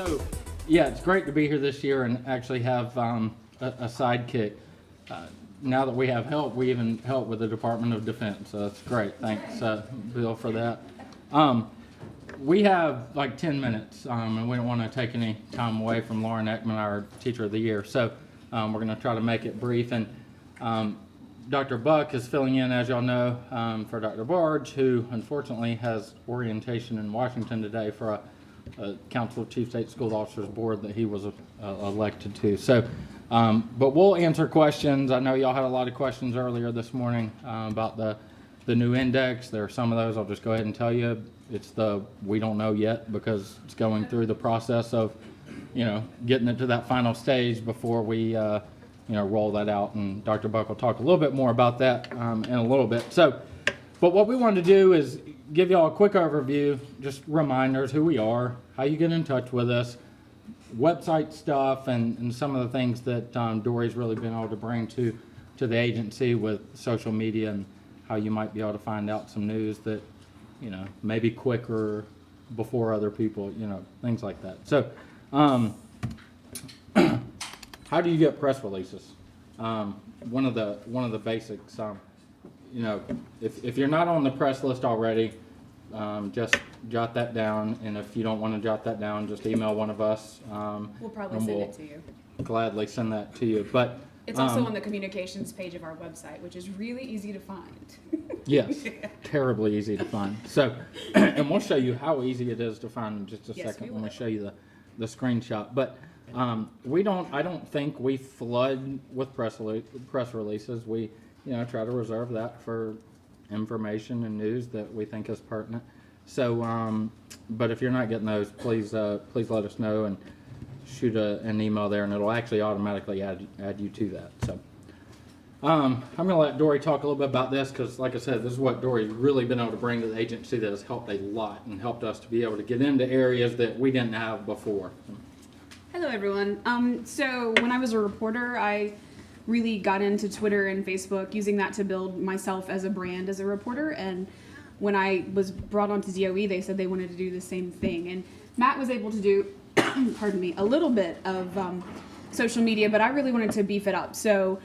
So, yeah, it's great to be here this year and actually have a sidekick. Now that we have help, we even help with the Department of Defense, so that's great. Thanks, Bill, for that. We have like 10 minutes, and we don't want to take any time away from Lauren Eckman, our Teacher of the Year. So we're going to try to make it brief. And Dr. Buck is filling in, as y'all know, for Dr. Barge, who unfortunately has orientation in Washington today for a Council of Chief State School Officers Board that he was elected to. So, but we'll answer questions. I know y'all had a lot of questions earlier this morning about the new index. There are some of those, I'll just go ahead and tell you. It's we don't know yet because it's going through the process of, getting it to that final stage before we, roll that out. And Dr. Buck will talk a little bit more about that in a little bit. So, but what we wanted to do is give y'all a quick overview, just reminders who we are, how you get in touch with us, website stuff, and some of the things that Dory's really been able to bring to the agency with social media and how you might be able to find out some news that, maybe quicker before other people, things like that. So, how do you get press releases? One of the basics, if you're not on the press list already, just jot that down. And if you don't want to jot that down, just email one of us. We'll probably send it to you. Gladly send that to you. But it's also on the communications page of our website, which is really easy to find. Yes, terribly easy to find. So, and we'll show you how easy it is to find in just a second when we show you the screenshot. But I don't think we flood with press releases. We, try to reserve that for information and news that we think is pertinent. So, but if you're not getting those, please let us know and shoot an email there, and it'll actually automatically add you to that. So, I'm going to let Dory talk a little bit about this because, like I said, this is what Dory's really been able to bring to the agency that has helped a lot and helped us to be able to get into areas that we didn't have before. Hello, everyone. So when I was a reporter, I really got into Twitter and Facebook, using that to build myself as a brand as a reporter. And when I was brought onto DOE, they said they wanted to do the same thing. And Matt was able to do, pardon me, a little bit of social media, but I really wanted to beef it up. So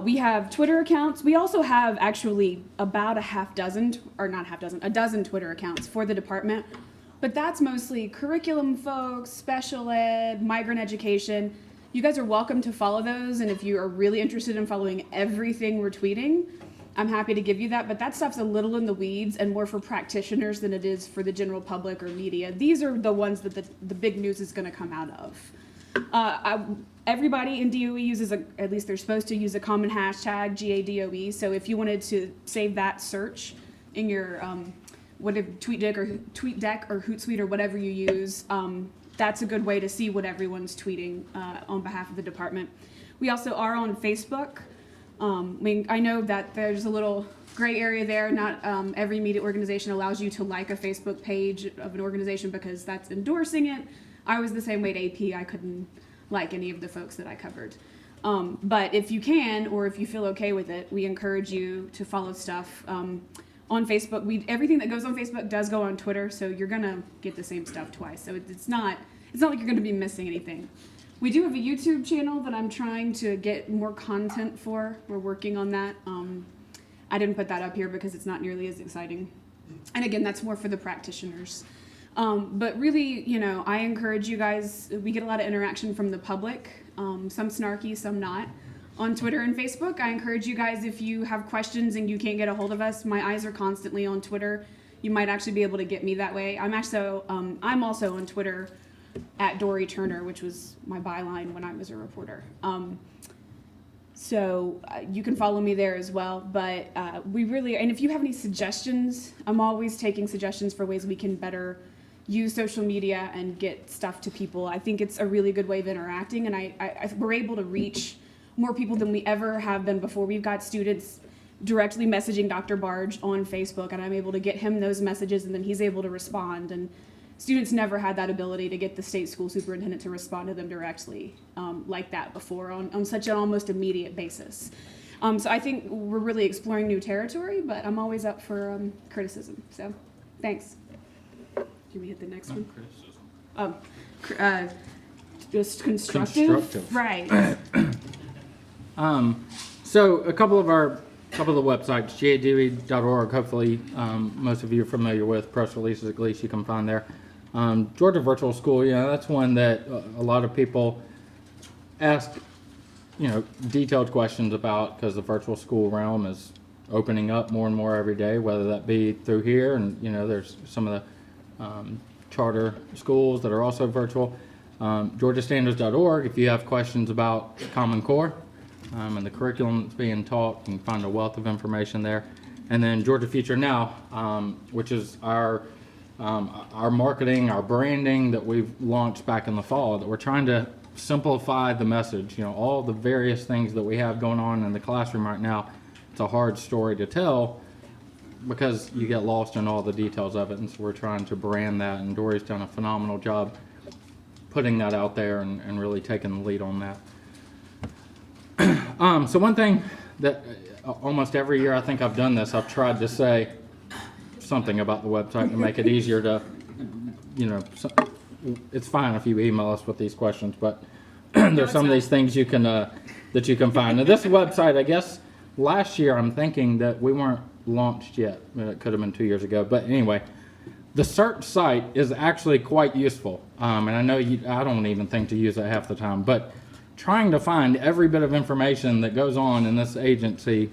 we have Twitter accounts. We also have actually about a dozen Twitter accounts for the department. But that's mostly curriculum folks, special ed, migrant education. You guys are welcome to follow those, and if you are really interested in following everything we're tweeting, I'm happy to give you that. But that stuff's a little in the weeds and more for practitioners than it is for the general public or media. These are the ones that the big news is going to come out of. Everybody in DOE uses, at least they're supposed to use a common hashtag, GA DOE. So if you wanted to save that search in your whatever TweetDeck or Hootsuite or whatever you use, that's a good way to see what everyone's tweeting on behalf of the department. We also are on Facebook. I know that there's a little gray area there. Not every media organization allows you to like a Facebook page of an organization because that's endorsing it. I was the same way at AP. I couldn't like any of the folks that I covered. But if you can, or if you feel okay with it, we encourage you to follow stuff on Facebook. Everything that goes on Facebook does go on Twitter, so you're gonna get the same stuff twice. So it's not like you're gonna be missing anything. We do have a YouTube channel that I'm trying to get more content for. We're working on that. I didn't put that up here because it's not nearly as exciting. And again, that's more for the practitioners. But really, I encourage you guys. We get a lot of interaction from the public, some snarky, some not. On Twitter and Facebook, I encourage you guys, if you have questions and you can't get a hold of us, my eyes are constantly on Twitter. You might actually be able to get me that way. I'm also on Twitter at Dory Turner, which was my byline when I was a reporter. So you can follow me there as well. But and if you have any suggestions, I'm always taking suggestions for ways we can better use social media and get stuff to people. I think it's a really good way of interacting, and we're able to reach more people than we ever have been before. We've got students directly messaging Dr. Barge on Facebook, and I'm able to get him those messages, and then he's able to respond. And students never had that ability to get the state school superintendent to respond to them directly like that before on such an almost immediate basis. So I think we're really exploring new territory, but I'm always up for criticism. So thanks. Can we hit the next one? Criticism. just constructive. Right. So a couple of the websites, GADOE.org, hopefully most of you are familiar with, press releases at least you can find there. Georgia Virtual School, that's one that a lot of people ask, detailed questions about, because the virtual school realm is opening up more and more every day, whether that be through here, and there's some of the charter schools that are also virtual. GeorgiaStandards.org, if you have questions about Common Core and the curriculum that's being taught, you can find a wealth of information there. And then Georgia Future Now, which is our marketing, our branding that we've launched back in the fall, that we're trying to simplify the message. All the various things that we have going on in the classroom right now, it's a hard story to tell because you get lost in all the details of it, and so we're trying to brand that, and Dory's done a phenomenal job putting that out there and really taking the lead on that. So one thing that almost every year I think I've done this, I've tried to say something about the website to make it easier to, it's fine if you email us with these questions, but there's some of these things you can that you can find. Now this website, I guess last year I'm thinking that we weren't launched yet. It could have been 2 years ago, but anyway, the search site is actually quite useful, and I know I don't even think to use it half the time, but trying to find every bit of information that goes on in this agency,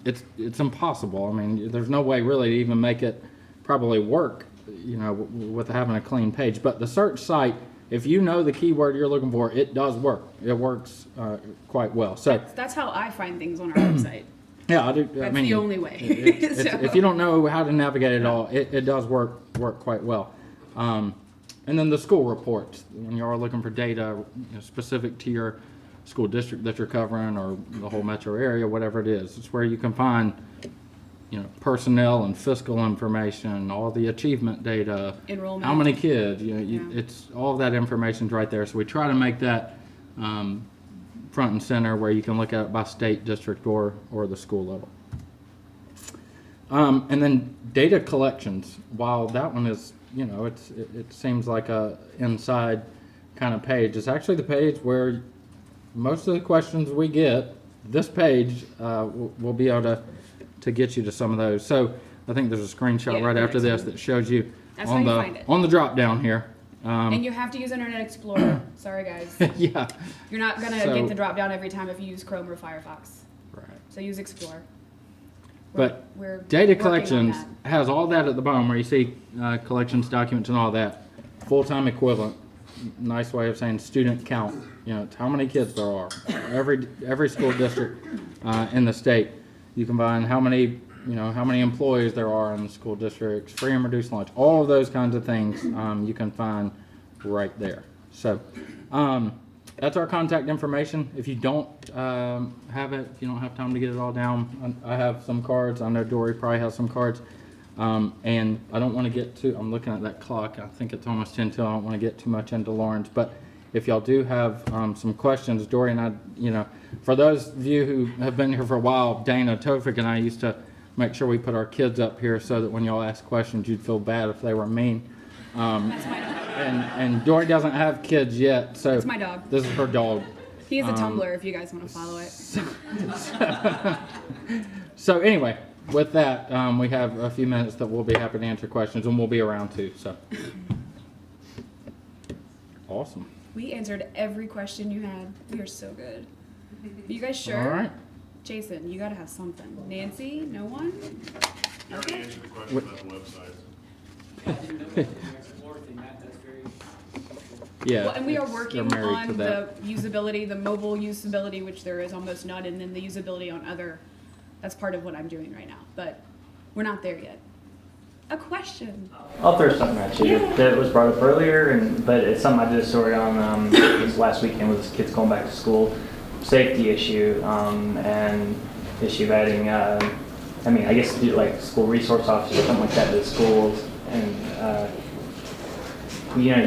it's impossible. I mean, there's no way really to even make it probably work, with having a clean page. But the search site, if you know the keyword you're looking for, it does work. It works quite well. So that's how I find things on our website. Yeah, I do. That's the only way. If you don't know how to navigate it all, it does work quite well. And then the school reports, when you are looking for data specific to your school district that you're covering, or the whole metro area, whatever it is, it's where you can find personnel and fiscal information, all the achievement data, enrollment, how many kids, it's all of that information's right there. So we try to make that front and center, where you can look at it by state, district, or the school level. And then data collections, while that one is, it seems like a inside kind of page, it's actually the page where most of the questions we get, this page will be able to get you to some of those. So I think there's a screenshot right after this that shows you on the drop down here. And you have to use Internet Explorer. Sorry, guys. Yeah. You're not going to get the drop down every time if you use Chrome or Firefox. Right. So use Explorer. We're data collections has all that at the bottom where you see collections, documents, and all that. Full-time equivalent. Nice way of saying student count. It's how many kids there are. Every school district in the state. You can find how many employees there are in the school districts, free and reduced lunch, all of those kinds of things you can find right there. So that's our contact information. If you don't have it, if you don't have time to get it all down, I have some cards. I know Dory probably has some cards. And I don't want to get too, I'm looking at that clock. I think it's almost 10 till. I don't want to get too much into Lauren's, but if y'all do have some questions, Dory and I, for those of you who have been here for a while, Dana, Tofik, and I used to make sure we put our kids up here so that when y'all ask questions, you'd feel bad if they were mean. That's my dog. And Dory doesn't have kids yet, so That's my dog. This is her dog. He has a Tumblr if you guys want to follow it. So anyway, with that, we have a few minutes that we'll be happy to answer questions, and we'll be around too. So awesome. We answered every question you had. We are so good. Are you guys sure? All right. Jason, you gotta have something. Nancy, no one? You already answered the question about the website. Yeah. Well, and we are working on the that. usability, the mobile usability, which there is almost none, and then the usability on other. That's part of what I'm doing right now, but we're not there yet. A question. I'll throw something at you that was brought up earlier, but it's something I did a story on this last weekend with kids going back to school. Safety issue and issue of adding, I guess like school resource officers or something like that to schools, and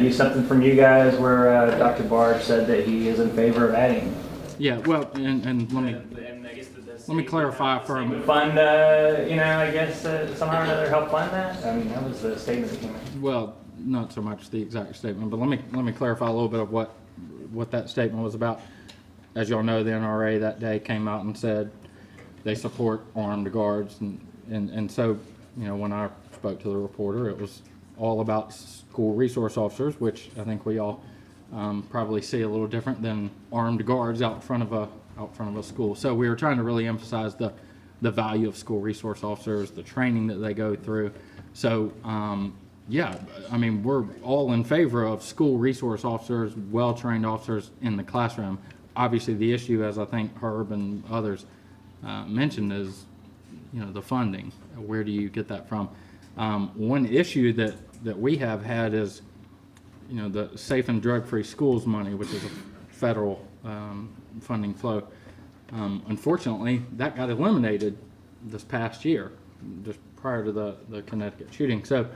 use something from you guys where Dr. Bard said that he is in favor of adding. Yeah, well, and let me clarify for a moment. Fund, I guess somehow or another help fund that. I mean, that was the statement that came in. Well, not so much the exact statement, but let me clarify a little bit of what that statement was about. As y'all know, the NRA that day came out and said they support armed guards, and so, you know, when I spoke to the reporter, it was all about school resource officers, which I think we all probably see a little different than armed guards out front of a school. So we were trying to really emphasize the value of school resource officers, the training that they go through. So yeah, I mean, we're all in favor of school resource officers, well-trained officers in the classroom. Obviously, the issue, as I think Herb and others mentioned, is, you know, the funding. Where do you get that from? One issue that we have had is, you know, the Safe and Drug-Free Schools money, which is a federal funding flow. Unfortunately, that got eliminated this past year, just prior to the Connecticut shooting. So,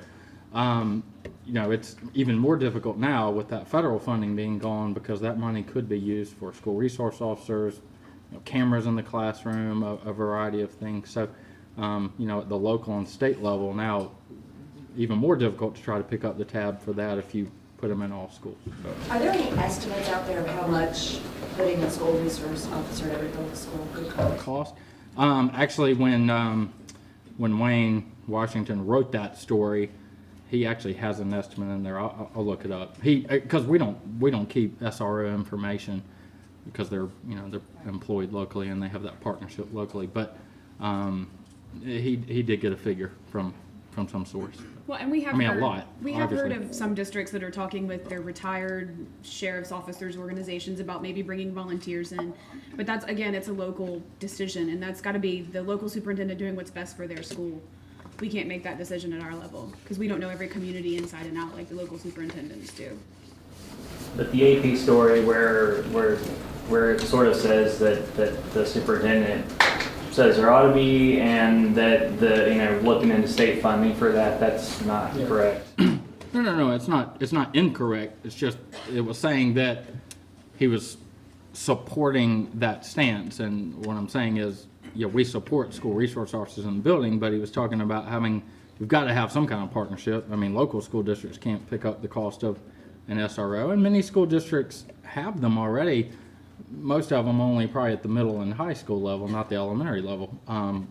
you know, it's even more difficult now with that federal funding being gone, because that money could be used for school resource officers, you know, cameras in the classroom, a variety of things. So, you know, at the local and state level now, even more difficult to try to pick up the tab for that if you put them in all schools. So. Are there any estimates out there of how much putting a school resource officer at every local school could cost? Cost? Actually, when Wayne Washington wrote that story, he actually has an estimate in there. I'll look it up. Because we don't keep SRO information, because they're employed locally and they have that partnership locally. But he did get a figure from some source. Well, and we have a heard, lot. We have heard obviously. of some districts that are talking with their retired sheriff's officers organizations about maybe bringing volunteers in. But that's, again, it's a local decision, and that's got to be the local superintendent doing what's best for their school. We can't make that decision at our level, because we don't know every community inside and out like the local superintendents do. But the AP story where it sort of says that the superintendent says there ought to be, and that looking into state funding for that's not correct. No, it's not incorrect. It's just, it was saying that he was supporting that stance, and what I'm saying is, yeah, we support school resource officers in the building, but he was talking about we've got to have some kind of partnership. I mean, local school districts can't pick up the cost of an SRO, and many school districts have them already. Most of them only probably at the middle and high school level, not the elementary level.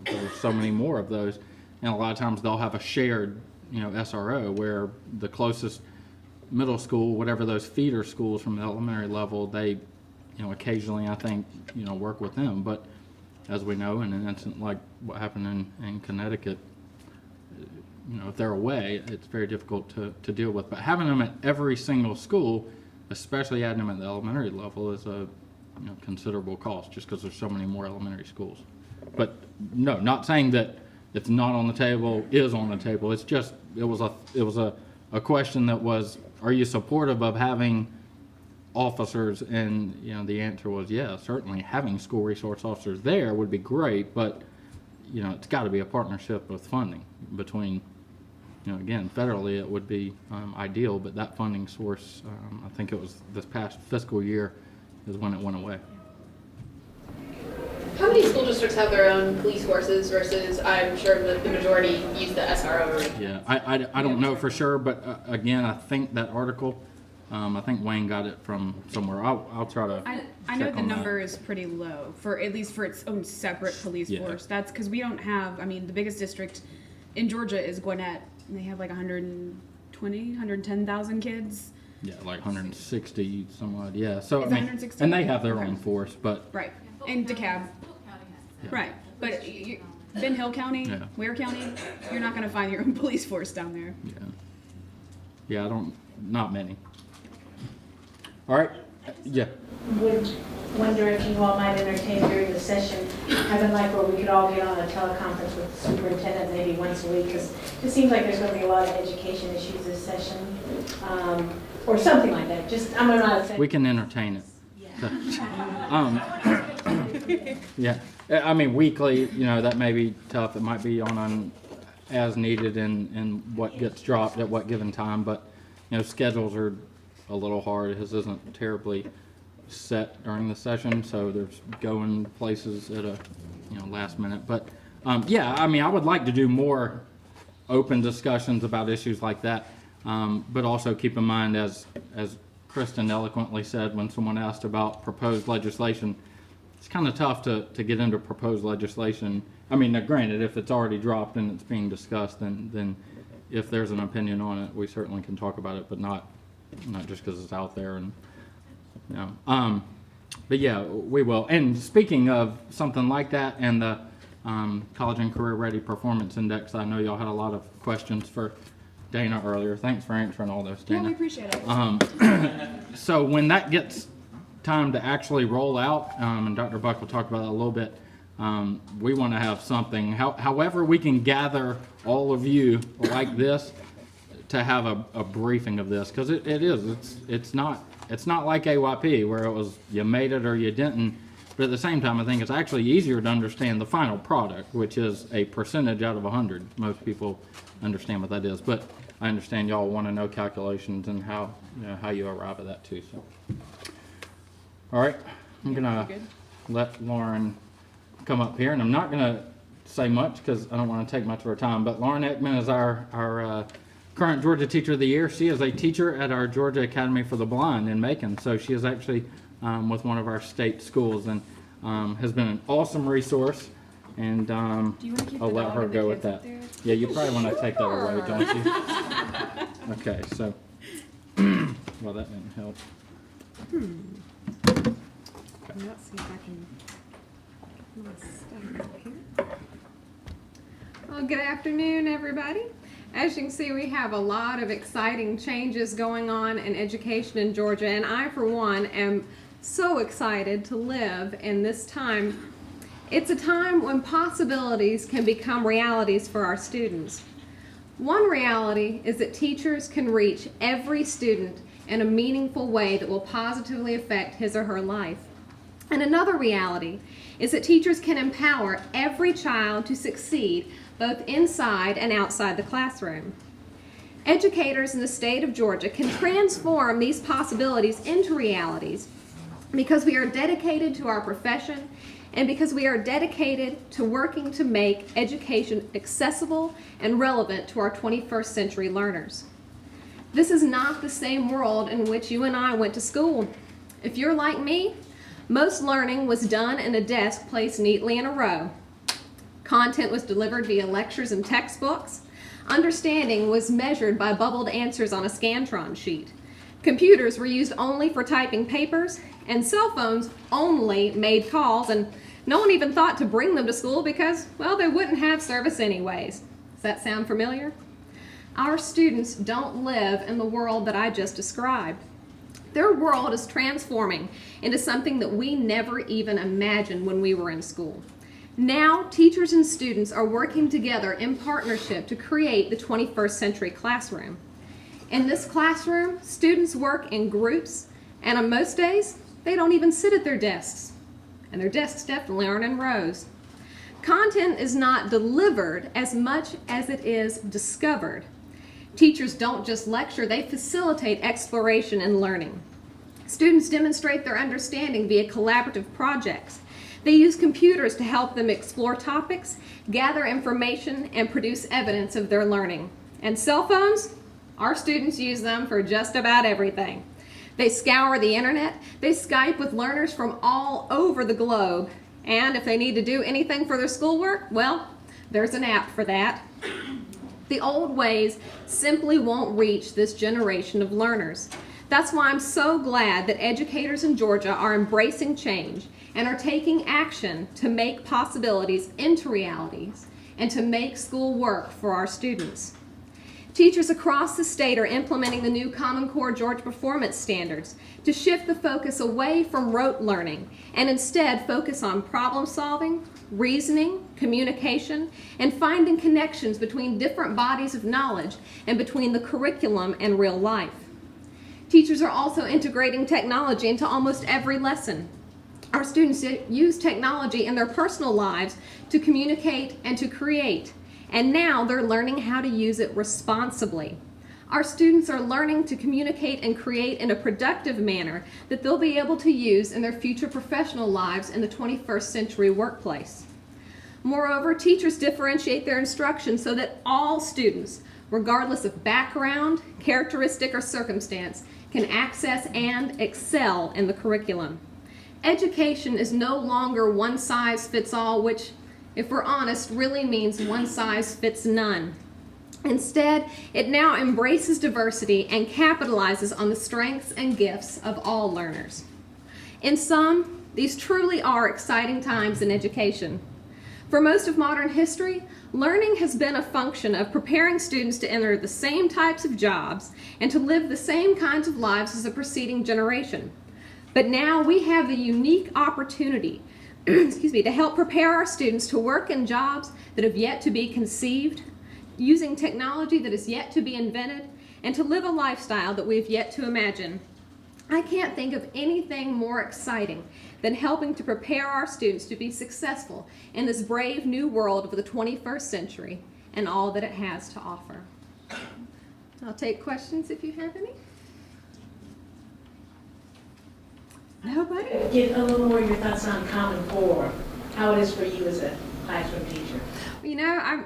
There's so many more of those, and a lot of times they'll have a shared, SRO, where the closest middle school, whatever those feeder schools from the elementary level, they, occasionally I think, work with them. But as we know, in an incident like what happened in Connecticut, if they're away, it's very difficult to deal with. But having them at every single school, especially adding them at the elementary level, is a considerable cost, just because there's so many more elementary schools. But no, not saying that it's not on the table, is on the table. It's just, it was a question that was, are you supportive of having officers? And the answer was yes, certainly having school resource officers there would be great, but it's got to be a partnership with funding between, again, federally it would be ideal, but that funding source, I think it was this past fiscal year is when it went away. How many school districts have their own police forces versus, I'm sure that the majority use the SRO? Yeah, I don't know for sure, but again, I think that article, I think Wayne got it from somewhere. I'll try to I know check the on number that. is pretty low, at least for its own separate police force. That's because we don't have, the biggest district in Georgia is Gwinnett, and they have like 110,000 kids. Yeah, like 160 some odd. Yeah, so Is I that mean, 160? and they have their Okay. own force, but Right, in DeKalb. Right, but Ben Hill County, Yeah. Ware County, you're not going to find your own police force down there. yeah, not many. All right, yeah. Would wonder if you all might entertain during the session having like where we could all get on a teleconference with the superintendent maybe once a week, because it seems like there's going to be a lot of education issues this session, or something like that. Just, I'm not saying. We can entertain it. Yeah, I mean, weekly, that may be tough. It might be on an as needed and what gets dropped at what given time, but, schedules are a little hard. His isn't terribly set during the session, so there's going places at a, last minute. But, yeah, I mean, I would like to do more open discussions about issues like that. But also keep in mind, as Kristen eloquently said when someone asked about proposed legislation, it's kind of tough to get into proposed legislation. I mean, now granted, if it's already dropped and it's being discussed, then if there's an opinion on it, we certainly can talk about it, but not just because it's out there. And you know, but yeah, we will. And speaking of something like that, and the College and Career Ready Performance Index, I know y'all had a lot of questions for Dana earlier. Thanks for answering all those, Dana. Yeah, we appreciate it. So when that gets time to actually roll out, and Dr. Buck will talk about that a little bit, we want to have something, however we can gather all of you like this to have a briefing of this, because it's not like AYP where it was you made it or you didn't, but at the same time I think it's actually easier to understand the final product, which is a percentage out of 100. Most people understand what that is, but I understand y'all want to know calculations and how you arrive at that too. So, all right, I'm gonna let Lauren come up here, and I'm not gonna say much because I don't want to take much of her time. But Lauren Eckman is our current Georgia Teacher of the Year. She is a teacher at our Georgia Academy for the Blind in Macon. So she is actually with one of our state schools, and has been an awesome resource. And Do you want to keep I'll the let dog her and the go with kids up that. there? Yeah, you probably want to take that away, don't you? Okay, so well, that didn't help. Let's see if I can. Stand up here. Well, good afternoon, everybody. As you can see, we have a lot of exciting changes going on in education in Georgia, and I, for one, am so excited to live in this time. It's a time when possibilities can become realities for our students. One reality is that teachers can reach every student in a meaningful way that will positively affect his or her life. And another reality is that teachers can empower every child to succeed both inside and outside the classroom. Educators in the state of Georgia can transform these possibilities into realities because we are dedicated to our profession and because we are dedicated to working to make education accessible and relevant to our 21st century learners. This is not the same world in which you and I went to school. If you're like me, most learning was done in a desk placed neatly in a row. Content was delivered via lectures and textbooks. Understanding was measured by bubbled answers on a Scantron sheet. Computers were used only for typing papers, and cell phones only made calls, and no one even thought to bring them to school because, well, they wouldn't have service anyways. Does that sound familiar? Our students don't live in the world that I just described. Their world is transforming into something that we never even imagined when we were in school. Now, teachers and students are working together in partnership to create the 21st century classroom. In this classroom, students work in groups, and on most days, they don't even sit at their desks. And their desks definitely aren't in rows. Content is not delivered as much as it is discovered. Teachers don't just lecture, they facilitate exploration and learning. Students demonstrate their understanding via collaborative projects. They use computers to help them explore topics, gather information, and produce evidence of their learning. And cell phones? Our students use them for just about everything. They scour the internet, they Skype with learners from all over the globe, and if they need to do anything for their schoolwork, well, there's an app for that. The old ways simply won't reach this generation of learners. That's why I'm so glad that educators in Georgia are embracing change and are taking action to make possibilities into realities and to make school work for our students. Teachers across the state are implementing the new Common Core Georgia Performance Standards to shift the focus away from rote learning and instead focus on problem solving, reasoning, communication, and finding connections between different bodies of knowledge and between the curriculum and real life. Teachers are also integrating technology into almost every lesson. Our students use technology in their personal lives to communicate and to create. And now they're learning how to use it responsibly. Our students are learning to communicate and create in a productive manner that they'll be able to use in their future professional lives in the 21st century workplace. Moreover, teachers differentiate their instruction so that all students, regardless of background, characteristic, or circumstance, can access and excel in the curriculum. Education is no longer one size fits all, which, if we're honest, really means one size fits none. Instead, it now embraces diversity and capitalizes on the strengths and gifts of all learners. In sum, these truly are exciting times in education. For most of modern history, learning has been a function of preparing students to enter the same types of jobs and to live the same kinds of lives as the preceding generation. But now we have the unique opportunity to help prepare our students to work in jobs that have yet to be conceived, using technology that is yet to be invented, and to live a lifestyle that we have yet to imagine. I can't think of anything more exciting than helping to prepare our students to be successful in this brave new world of the 21st century and all that it has to offer. I'll take questions if you have any. Nobody? Get a little more of your thoughts on Common Core, how it is for you as a classroom teacher. You know,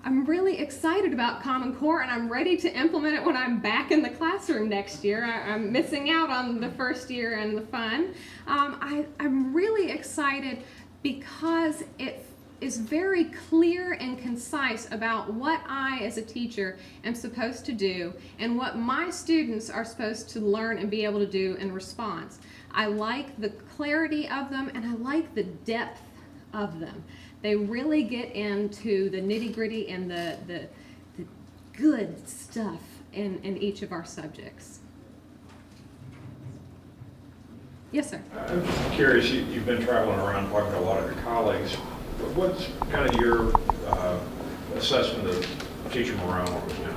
I'm really excited about Common Core, and I'm ready to implement it when I'm back in the classroom next year. I'm missing out on the first year and the fun. I'm really excited because it is very clear and concise about what I, as a teacher, am supposed to do and what my students are supposed to learn and be able to do in response. I like the clarity of them, and I like the depth of them. They really get into the nitty-gritty and the good stuff in each of our subjects. Yes, sir. I'm just curious, you've been traveling around talking to a lot of your colleagues. What's kind of your assessment of teacher morale right now?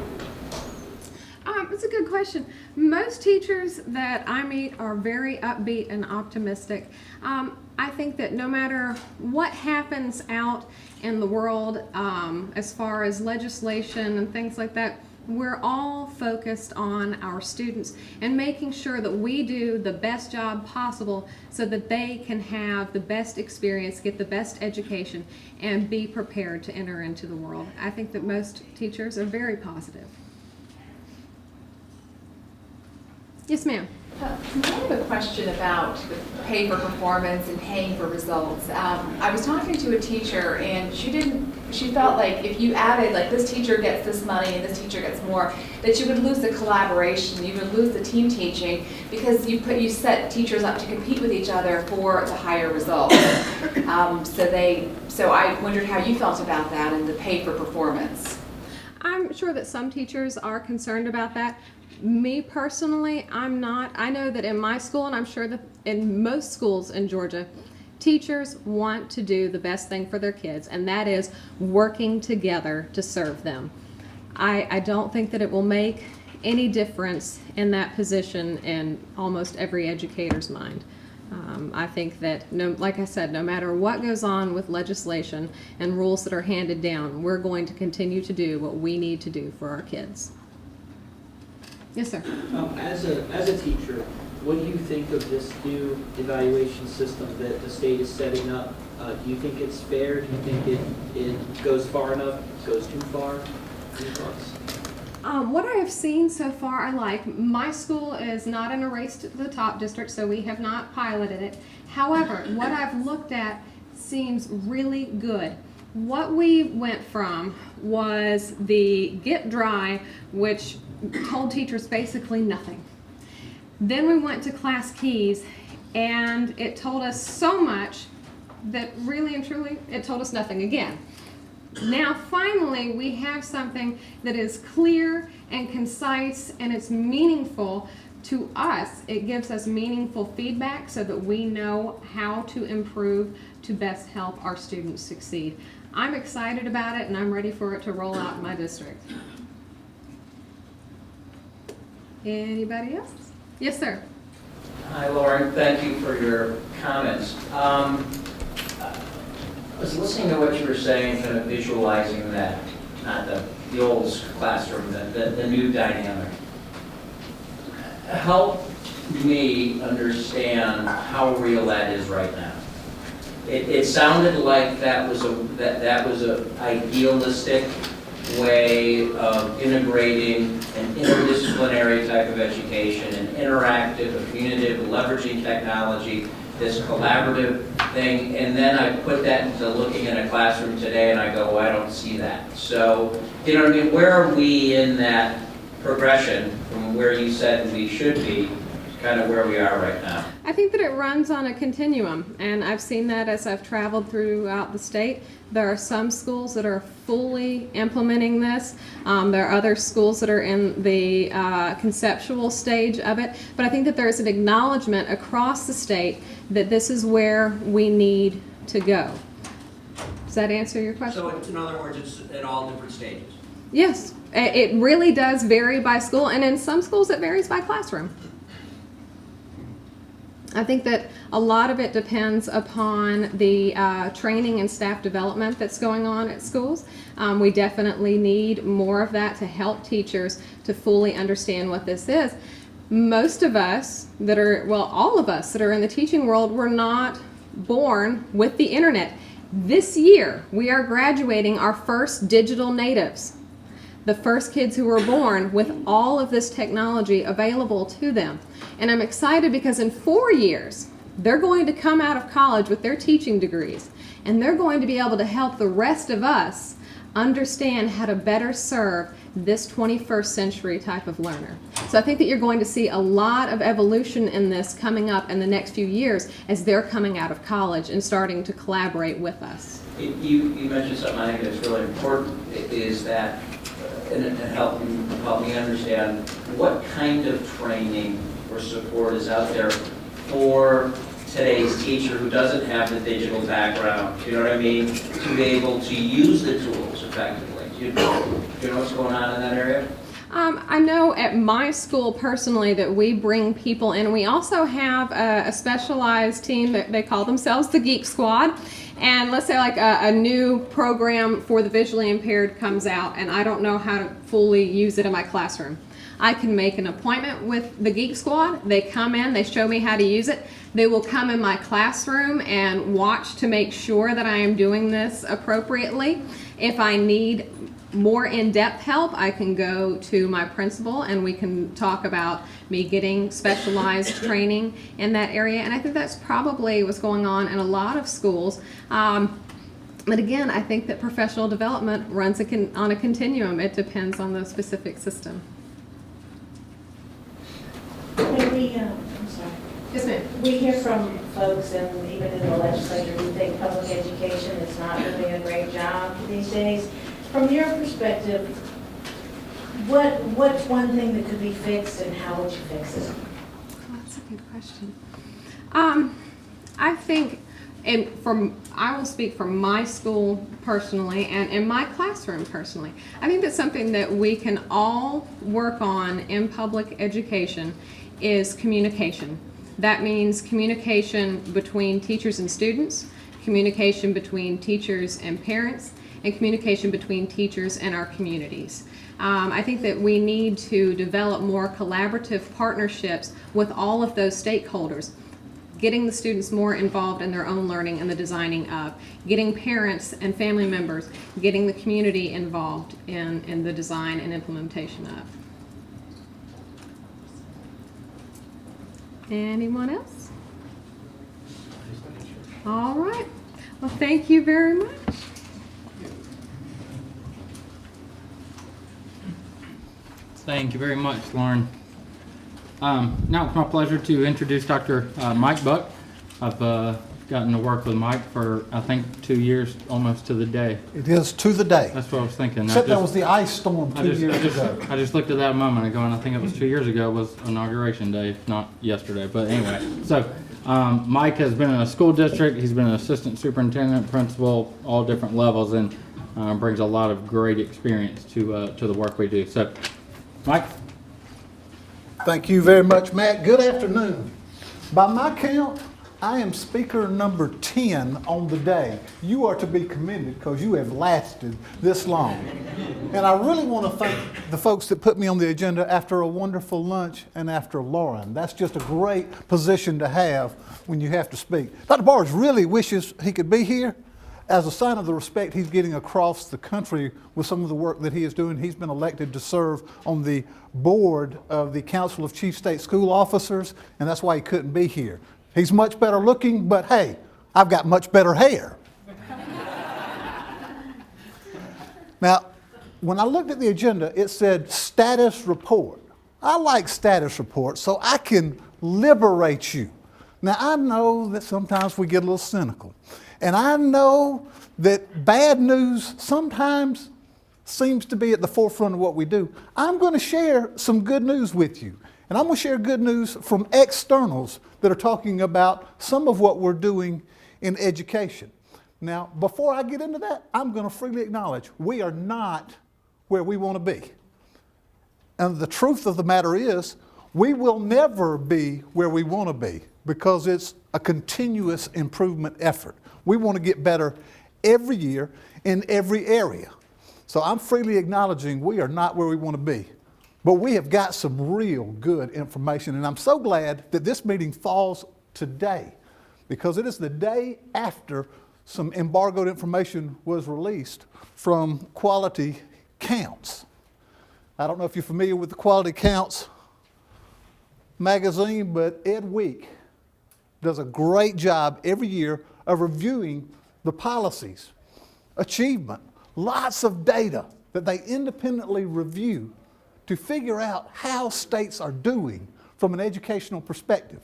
It's a good question. Most teachers that I meet are very upbeat and optimistic. I think that no matter what happens out in the world as far as legislation and things like that, we're all focused on our students and making sure that we do the best job possible so that they can have the best experience, get the best education, and be prepared to enter into the world. I think that most teachers are very positive. Yes, ma'am. I have a question about pay for performance and paying for results. I was talking to a teacher, and she felt like if you added, like, this teacher gets this money and this teacher gets more, that you would lose the collaboration, you would lose the team teaching, because you set teachers up to compete with each other for the higher results. So I wondered how you felt about that and the pay for performance. I'm sure that some teachers are concerned about that. Me personally, I'm not. I know that in my school, and I'm sure that in most schools in Georgia, teachers want to do the best thing for their kids, and that is working together to serve them. I don't think that it will make any difference in that position in almost every educator's mind. I think that, like I said, no matter what goes on with legislation and rules that are handed down, we're going to continue to do what we need to do for our kids. Yes, sir. As a teacher, what do you think of this new evaluation system that the state is setting up? Do you think it's fair? Do you think it goes far enough, goes too far? Any thoughts? What I have seen so far, I like. My school is not in a race to the top district, so we have not piloted it. However, what I've looked at seems really good. What we went from was the Get Dry, which told teachers basically nothing. Then we went to Class Keys, and it told us so much that really and truly it told us nothing again. Now finally we have something that is clear and concise, and it's meaningful to us. It gives us meaningful feedback so that we know how to improve to best help our students succeed. I'm excited about it, and I'm ready for it to roll out in my district. Anybody else? Yes, sir. Hi, Lauren. Thank you for your comments. I was listening to what you were saying, kind of visualizing that, not the old classroom, the new dynamic. Help me understand how real that is right now. It sounded like that was a idealistic way of integrating an interdisciplinary type of education, an interactive, a communicative, leveraging technology, this collaborative thing, and then I put that into looking in a classroom today and I go, well, I don't see that. So, you know what I mean, where are we in that progression from where you said we should be, kind of where we are right now? I think that it runs on a continuum, and I've seen that as I've traveled throughout the state. There are some schools that are fully implementing this. There are other schools that are in the conceptual stage of it. But I think that there is an acknowledgement across the state that this is where we need to go. Does that answer your question? So in other words, it's at all different stages? Yes. It really does vary by school, and in some schools it varies by classroom. I think that a lot of it depends upon the training and staff development that's going on at schools. We definitely need more of that to help teachers to fully understand what this is. Most of us that are, well, all of us that are in the teaching world were not born with the internet. This year, we are graduating our first digital natives. The first kids who were born with all of this technology available to them. And I'm excited because in 4 years, they're going to come out of college with their teaching degrees, and they're going to be able to help the rest of us understand how to better serve this 21st century type of learner. So I think that you're going to see a lot of evolution in this coming up in the next few years as they're coming out of college and starting to collaborate with us. You mentioned something I think that's really important, is that and help me understand what kind of training or support is out there for today's teacher who doesn't have the digital background, you know what I mean, to be able to use the tools effectively. Do you know what's going on in that area? I know at my school personally that we bring people in. We also have a specialized team that they call themselves the Geek Squad. And let's say like a new program for the visually impaired comes out and I don't know how to fully use it in my classroom. I can make an appointment with the Geek Squad. They come in, they show me how to use it. They will come in my classroom and watch to make sure that I am doing this appropriately. If I need more in-depth help, I can go to my principal and we can talk about me getting specialized training in that area. And I think that's probably what's going on in a lot of schools. But again, I think that professional development runs on a continuum. It depends on the specific system. I'm sorry. Yes, ma'am. We hear from folks, and even in the legislature, who think public education is not doing a great job these days. From your perspective, what's one thing that could be fixed, and how would you fix it? Oh, that's a good question. I think, I will speak from my school personally and in my classroom personally. I think that's something that we can all work on in public education is communication. That means communication between teachers and students, communication between teachers and parents, and communication between teachers and our communities. I think that we need to develop more collaborative partnerships with all of those stakeholders, getting the students more involved in their own learning and the designing of, getting parents and family members, getting the community involved in the design and implementation of. Anyone else? All right. Well, thank you very much. Thank you very much, Lauren. Now it's my pleasure to introduce Dr. Mike Buck. I've gotten to work with Mike for, I think, 2 years, almost to the day. It is to the day. That's what I was thinking. Except that was the ice storm 2 years ago. I just looked at that a moment ago, and I think it was 2 years ago was Inauguration Day, if not yesterday. But anyway, so Mike has been in a school district. He's been an assistant superintendent, principal, all different levels, and brings a lot of great experience to the work we do. So, Mike. Thank you very much, Matt. Good afternoon. By my count, I am speaker number 10 on the day. You are to be commended because you have lasted this long. And I really want to thank the folks that put me on the agenda after a wonderful lunch and after Lauren. That's just a great position to have when you have to speak. Dr. Bars really wishes he could be here, as a sign of the respect he's getting across the country with some of the work that he is doing, he's been elected to serve on the board of the Council of Chief State School Officers, and that's why he couldn't be here. He's much better looking, but hey, I've got much better hair. Now, when I looked at the agenda, it said status report. I like status reports so I can liberate you. Now, I know that sometimes we get a little cynical. And I know that bad news sometimes seems to be at the forefront of what we do. I'm going to share some good news with you. And I'm going to share good news from externals that are talking about some of what we're doing in education. Now, before I get into that, I'm going to freely acknowledge we are not where we want to be. And the truth of the matter is, we will never be where we want to be because it's a continuous improvement effort. We want to get better every year in every area. So I'm freely acknowledging we are not where we want to be. But we have got some real good information, and I'm so glad that this meeting falls today because it is the day after some embargoed information was released from Quality Counts. I don't know if you're familiar with the Quality Counts magazine, but Ed Week does a great job every year of reviewing the policies, achievement, lots of data that they independently review to figure out how states are doing from an educational perspective.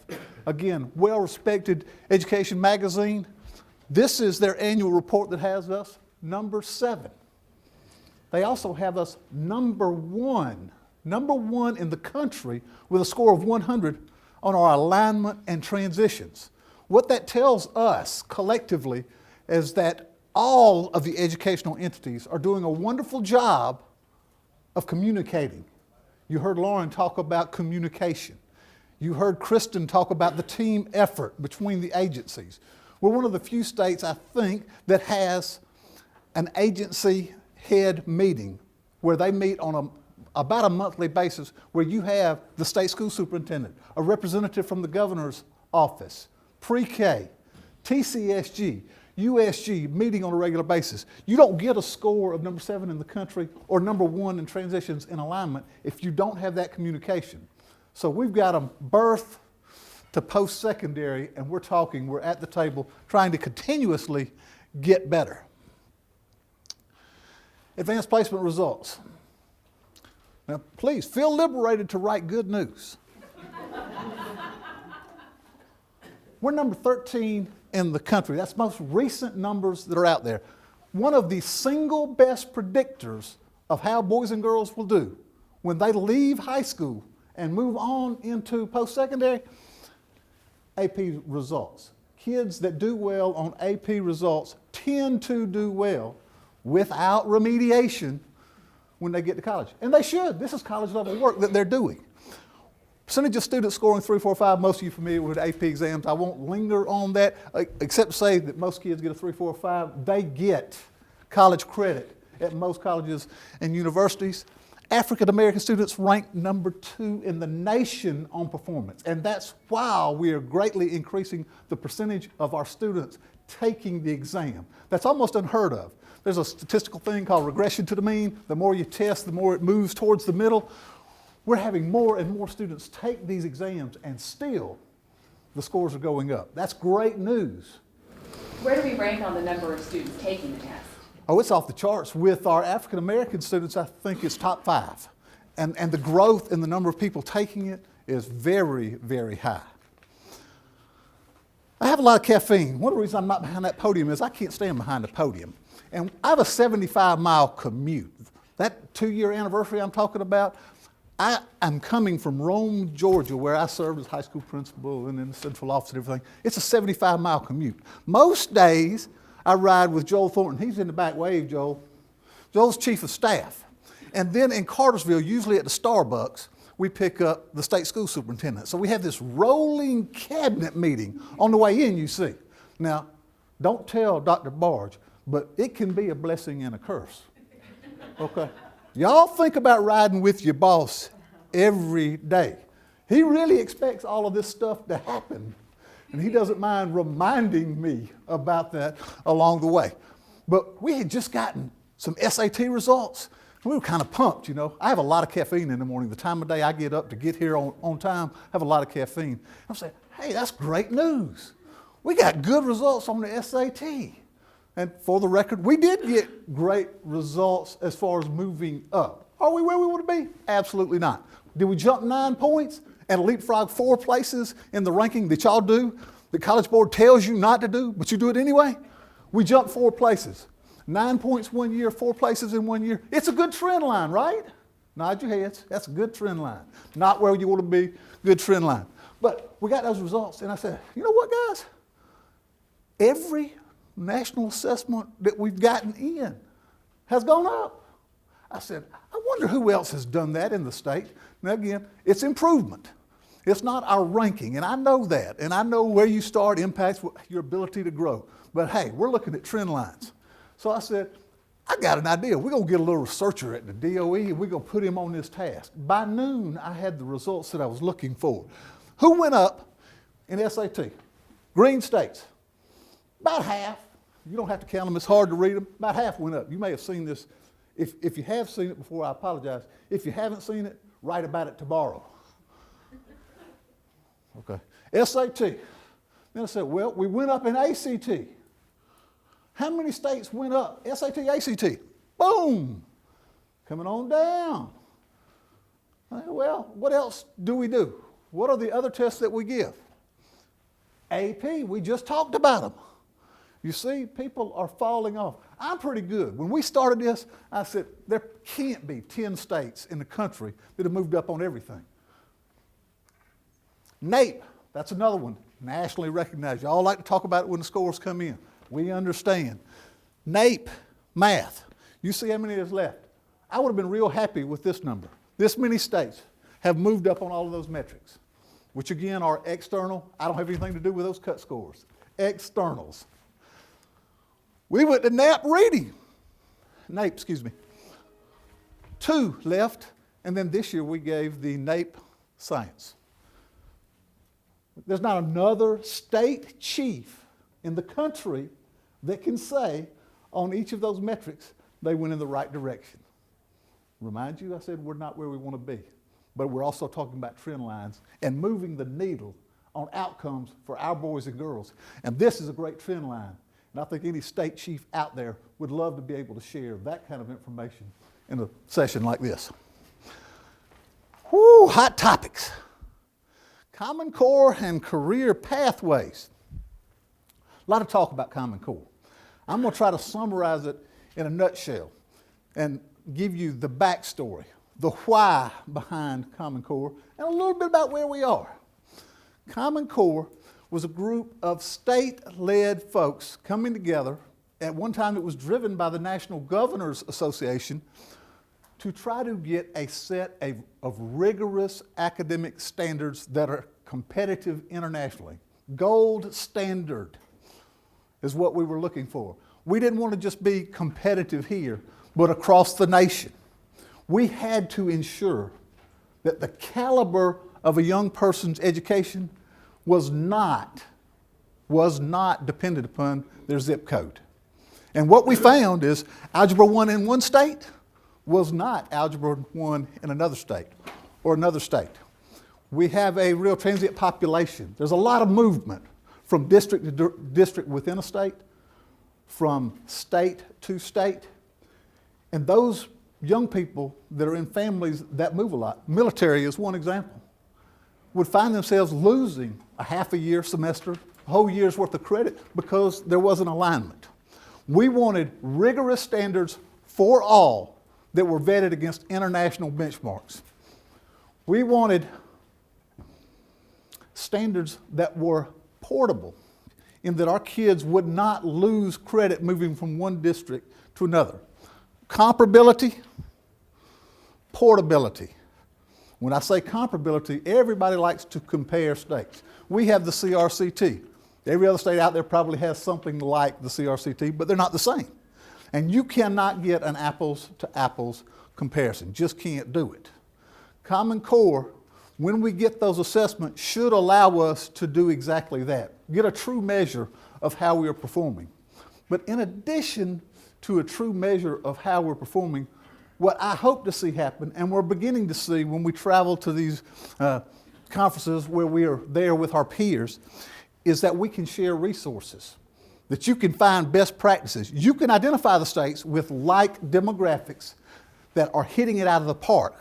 Again, well-respected education magazine. This is their annual report that has us number 7. They also have us number one in the country with a score of 100 on our alignment and transitions. What that tells us collectively is that all of the educational entities are doing a wonderful job of communicating. You heard Lauren talk about communication. You heard Kristen talk about the team effort between the agencies. We're one of the few states, I think, that has an agency head meeting where they meet on about a monthly basis, where you have the state school superintendent, a representative from the governor's office, pre-K, TCSG, USG meeting on a regular basis. You don't get a score of number 7 in the country or number 1 in transitions in alignment if you don't have that communication. So we've got them birth to post-secondary, and we're at the table trying to continuously get better. Advanced placement results. Now, please feel liberated to write good news. We're number 13 in the country. That's most recent numbers that are out there. One of the single best predictors of how boys and girls will do when they leave high school and move on into post-secondary, AP results. Kids that do well on AP results tend to do well without remediation when they get to college. And they should. This is college level work that they're doing. Percentage of students scoring 3, 4, 5, most of you are familiar with AP exams. I won't linger on that, except to say that most kids get a 3, 4, 5. They get college credit at most colleges and universities. African American students rank number 2 in the nation on performance. And that's while we are greatly increasing the percentage of our students taking the exam. That's almost unheard of. There's a statistical thing called regression to the mean. The more you test, the more it moves towards the middle. We're having more and more students take these exams, and still the scores are going up. That's great news. Where do we rank on the number of students taking the test? Oh, it's off the charts. With our African American students, I think it's top 5. And the growth in the number of people taking it is very, very high. I have a lot of caffeine. One of the reasons I'm not behind that podium is I can't stand behind the podium. And I have a 75-mile commute. That 2-year anniversary I'm talking about, I am coming from Rome, Georgia, where I served as high school principal and in the central office and everything. It's a 75-mile commute. Most days, I ride with Joel Thornton. He's in the back. Wave, Joel. Joel's chief of staff. And then in Cartersville, usually at the Starbucks, we pick up the state school superintendent. So we have this rolling cabinet meeting on the way in, you see. Now, don't tell Dr. Barge, but it can be a blessing and a curse. Okay? Y'all think about riding with your boss every day. He really expects all of this stuff to happen, and he doesn't mind reminding me about that along the way. But we had just gotten some SAT results. We were kind of pumped, you know. I have a lot of caffeine in the morning. The time of day I get up to get here on time, I have a lot of caffeine. I'm saying, hey, that's great news. We got good results on the SAT. And for the record, we did get great results as far as moving up. Are we where we want to be? Absolutely not. Did we jump 9 points and leapfrog 4 places in the ranking that y'all do, the College Board tells you not to do, but you do it anyway? We jumped 4 places. 9 points 1 year, 4 places in 1 year. It's a good trend line, right? Nod your heads. That's a good trend line. Not where you want to be, good trend line. But we got those results, and I said, you know what, guys? Every national assessment that we've gotten in has gone up. I said, I wonder who else has done that in the state. Now again, it's improvement. It's not our ranking, and I know that, and I know where you start impacts your ability to grow. But hey, we're looking at trend lines. So I said, I got an idea. We're going to get a little researcher at the DOE, and we're going to put him on this task. By noon, I had the results that I was looking for. Who went up in SAT? Green states. About half. You don't have to count them. It's hard to read them. About half went up. You may have seen this. If you have seen it before, I apologize. If you haven't seen it, write about it tomorrow. Okay. SAT. Then I said, well, we went up in ACT. How many states went up? SAT, ACT. Boom. Coming on down. I said, well, what else do we do? What are the other tests that we give? AP, we just talked about them. You see, people are falling off. I'm pretty good. When we started this, I said, there can't be 10 states in the country that have moved up on everything. NAEP, that's another one, nationally recognized. Y'all like to talk about it when the scores come in. We understand. NAEP, math. You see how many is left. I would have been real happy with this number. This many states have moved up on all of those metrics, which again are external. I don't have anything to do with those cut scores. Externals. We went to NAEP reading. NAEP, excuse me. 2 left, and then this year we gave the NAEP science. There's not another state chief in the country that can say on each of those metrics they went in the right direction. Remind you, I said we're not where we want to be, but we're also talking about trend lines and moving the needle on outcomes for our boys and girls. And this is a great trend line. And I think any state chief out there would love to be able to share that kind of information in a session like this. Whoo, hot topics. Common Core and career pathways. A lot of talk about Common Core. I'm going to try to summarize it in a nutshell and give you the backstory, the why behind Common Core, and a little bit about where we are. Common Core was a group of state-led folks coming together. At one time, it was driven by the National Governors Association to try to get a set of rigorous academic standards that are competitive internationally. Gold standard is what we were looking for. We didn't want to just be competitive here, but across the nation. We had to ensure that the caliber of a young person's education was not dependent upon their zip code. And what we found is Algebra 1 in one state was not Algebra 1 in another state or another state. We have a real transient population. There's a lot of movement from district to district within a state, from state to state. And those young people that are in families that move a lot, military is one example, would find themselves losing a half a year semester, a whole year's worth of credit because there wasn't alignment. We wanted rigorous standards for all that were vetted against international benchmarks. We wanted standards that were portable in that our kids would not lose credit moving from one district to another. Comparability, portability. When I say comparability, everybody likes to compare states. We have the CRCT. Every other state out there probably has something like the CRCT, but they're not the same. And you cannot get an apples to apples comparison. Just can't do it. Common Core, when we get those assessments, should allow us to do exactly that. Get a true measure of how we are performing. But in addition to a true measure of how we're performing, what I hope to see happen, and we're beginning to see when we travel to these conferences where we are there with our peers, is that we can share resources, that you can find best practices. You can identify the states with like demographics that are hitting it out of the park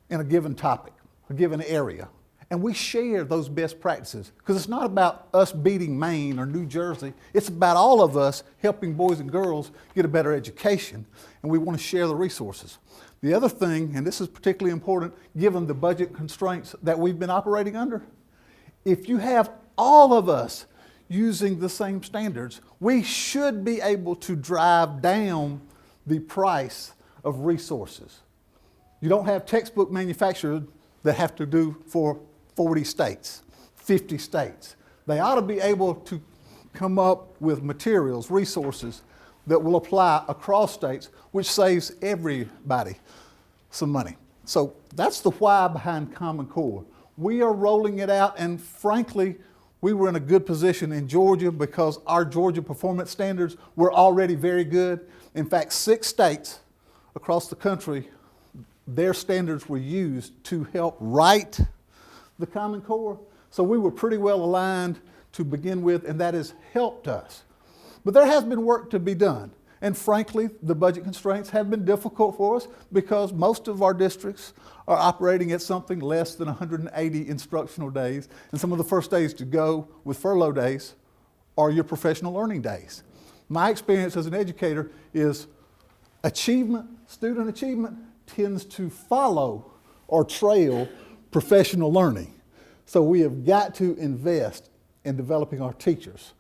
in a given topic, a given area. And we share those best practices because it's not about us beating Maine or New Jersey. It's about all of us helping boys and girls get a better education, and we want to share the resources. The other thing, and this is particularly important given the budget constraints that we've been operating under, if you have all of us using the same standards, we should be able to drive down the price of resources. You don't have textbook manufacturers that have to do for 40 states, 50 states. They ought to be able to come up with materials, resources that will apply across states, which saves everybody some money. So that's the why behind Common Core. We are rolling it out, and frankly, we were in a good position in Georgia because our Georgia performance standards were already very good. In fact, 6 states across the country, their standards were used to help write the Common Core. So we were pretty well aligned to begin with, and that has helped us. But there has been work to be done. And frankly, the budget constraints have been difficult for us because most of our districts are operating at something less than 180 instructional days. And some of the first days to go with furlough days are your professional learning days. My experience as an educator is achievement, student achievement, tends to follow or trail professional learning. So we have got to invest in developing our teachers.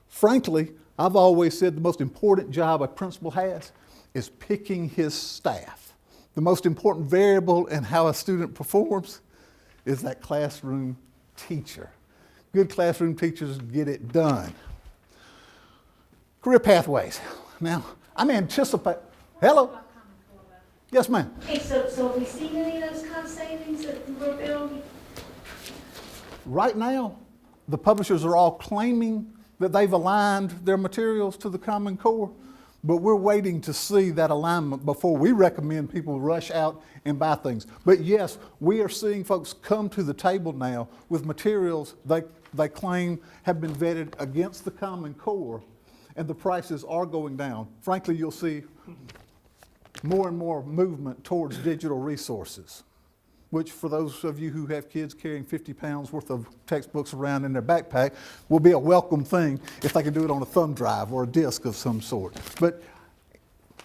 Frankly, I've always said the most important job a principal has is picking his staff. The most important variable in how a student performs is that classroom teacher. Good classroom teachers get it done. Career pathways. Now, I'm anticipating, hello? Yes, ma'am. Hey, so have we seen any of those cost savings that we're building? Right now, the publishers are all claiming that they've aligned their materials to the Common Core, but we're waiting to see that alignment before we recommend people rush out and buy things. But yes, we are seeing folks come to the table now with materials they claim have been vetted against the Common Core, and the prices are going down. Frankly, you'll see more and more movement towards digital resources, which for those of you who have kids carrying 50 pounds worth of textbooks around in their backpack will be a welcome thing if they can do it on a thumb drive or a disk of some sort. But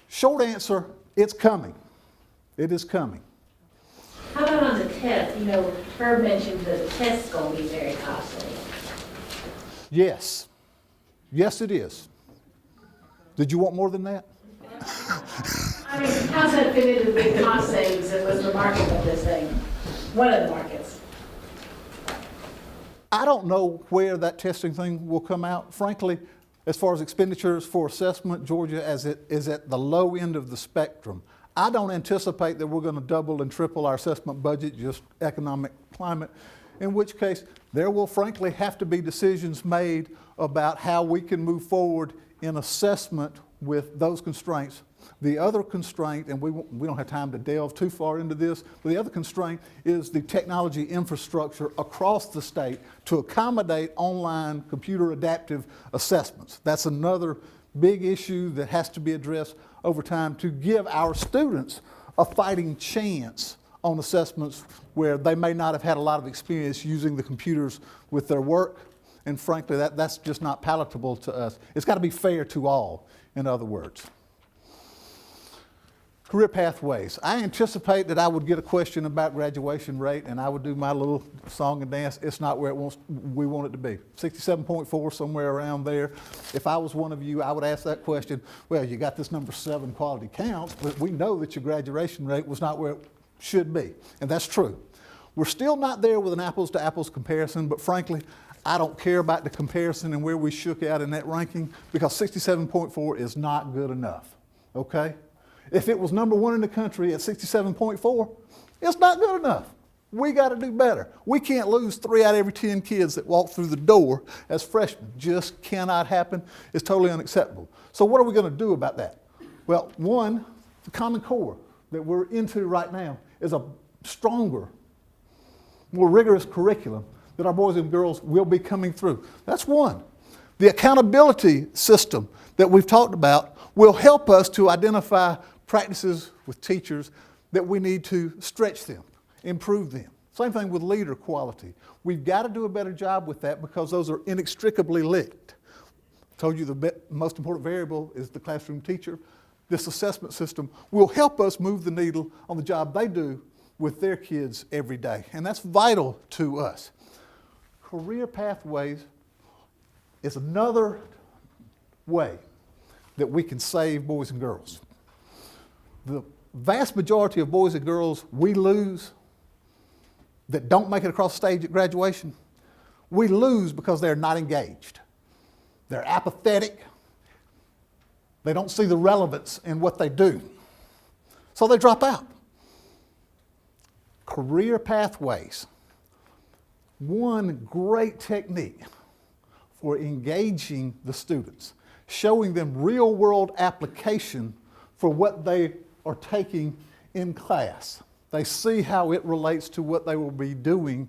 short answer, it's coming. It is coming. How about on the test? You know, Herb mentioned that the test's going to be very costly. Yes. Yes, it is. Did you want more than that? I mean, how's that fit into the big cost savings that was the market of this thing? One of the markets. I don't know where that testing thing will come out. Frankly, as far as expenditures for assessment, Georgia is at the low end of the spectrum. I don't anticipate that we're going to double and triple our assessment budget, just economic climate, in which case there will frankly have to be decisions made about how we can move forward in assessment with those constraints. The other constraint, and we don't have time to delve too far into this, but the other constraint is the technology infrastructure across the state to accommodate online computer adaptive assessments. That's another big issue that has to be addressed over time to give our students a fighting chance on assessments where they may not have had a lot of experience using the computers with their work. And frankly, that's just not palatable to us. It's got to be fair to all, in other words. Career pathways. I anticipate that I would get a question about graduation rate, and I would do my little song and dance. It's not where we want it to be. 67.4, somewhere around there. If I was one of you, I would ask that question. Well, you got this number 7 quality counts, but we know that your graduation rate was not where it should be, and that's true. We're still not there with an apples to apples comparison, but frankly, I don't care about the comparison and where we shook out in that ranking because 67.4 is not good enough, okay? If it was number 1 in the country at 67.4, it's not good enough. We got to do better. We can't lose 3 out of every 10 kids that walk through the door as freshmen. Just cannot happen. It's totally unacceptable. So what are we going to do about that? Well, one, the Common Core that we're into right now is a stronger, more rigorous curriculum that our boys and girls will be coming through. That's one. The accountability system that we've talked about will help us to identify practices with teachers that we need to stretch them, improve them. Same thing with leader quality. We've got to do a better job with that because those are inextricably linked. I told you the most important variable is the classroom teacher. This assessment system will help us move the needle on the job they do with their kids every day, and that's vital to us. Career pathways is another way that we can save boys and girls. The vast majority of boys and girls we lose that don't make it across the stage at graduation, we lose because they're not engaged. They're apathetic. They don't see the relevance in what they do. So they drop out. Career pathways. One great technique for engaging the students, showing them real-world application for what they are taking in class. They see how it relates to what they will be doing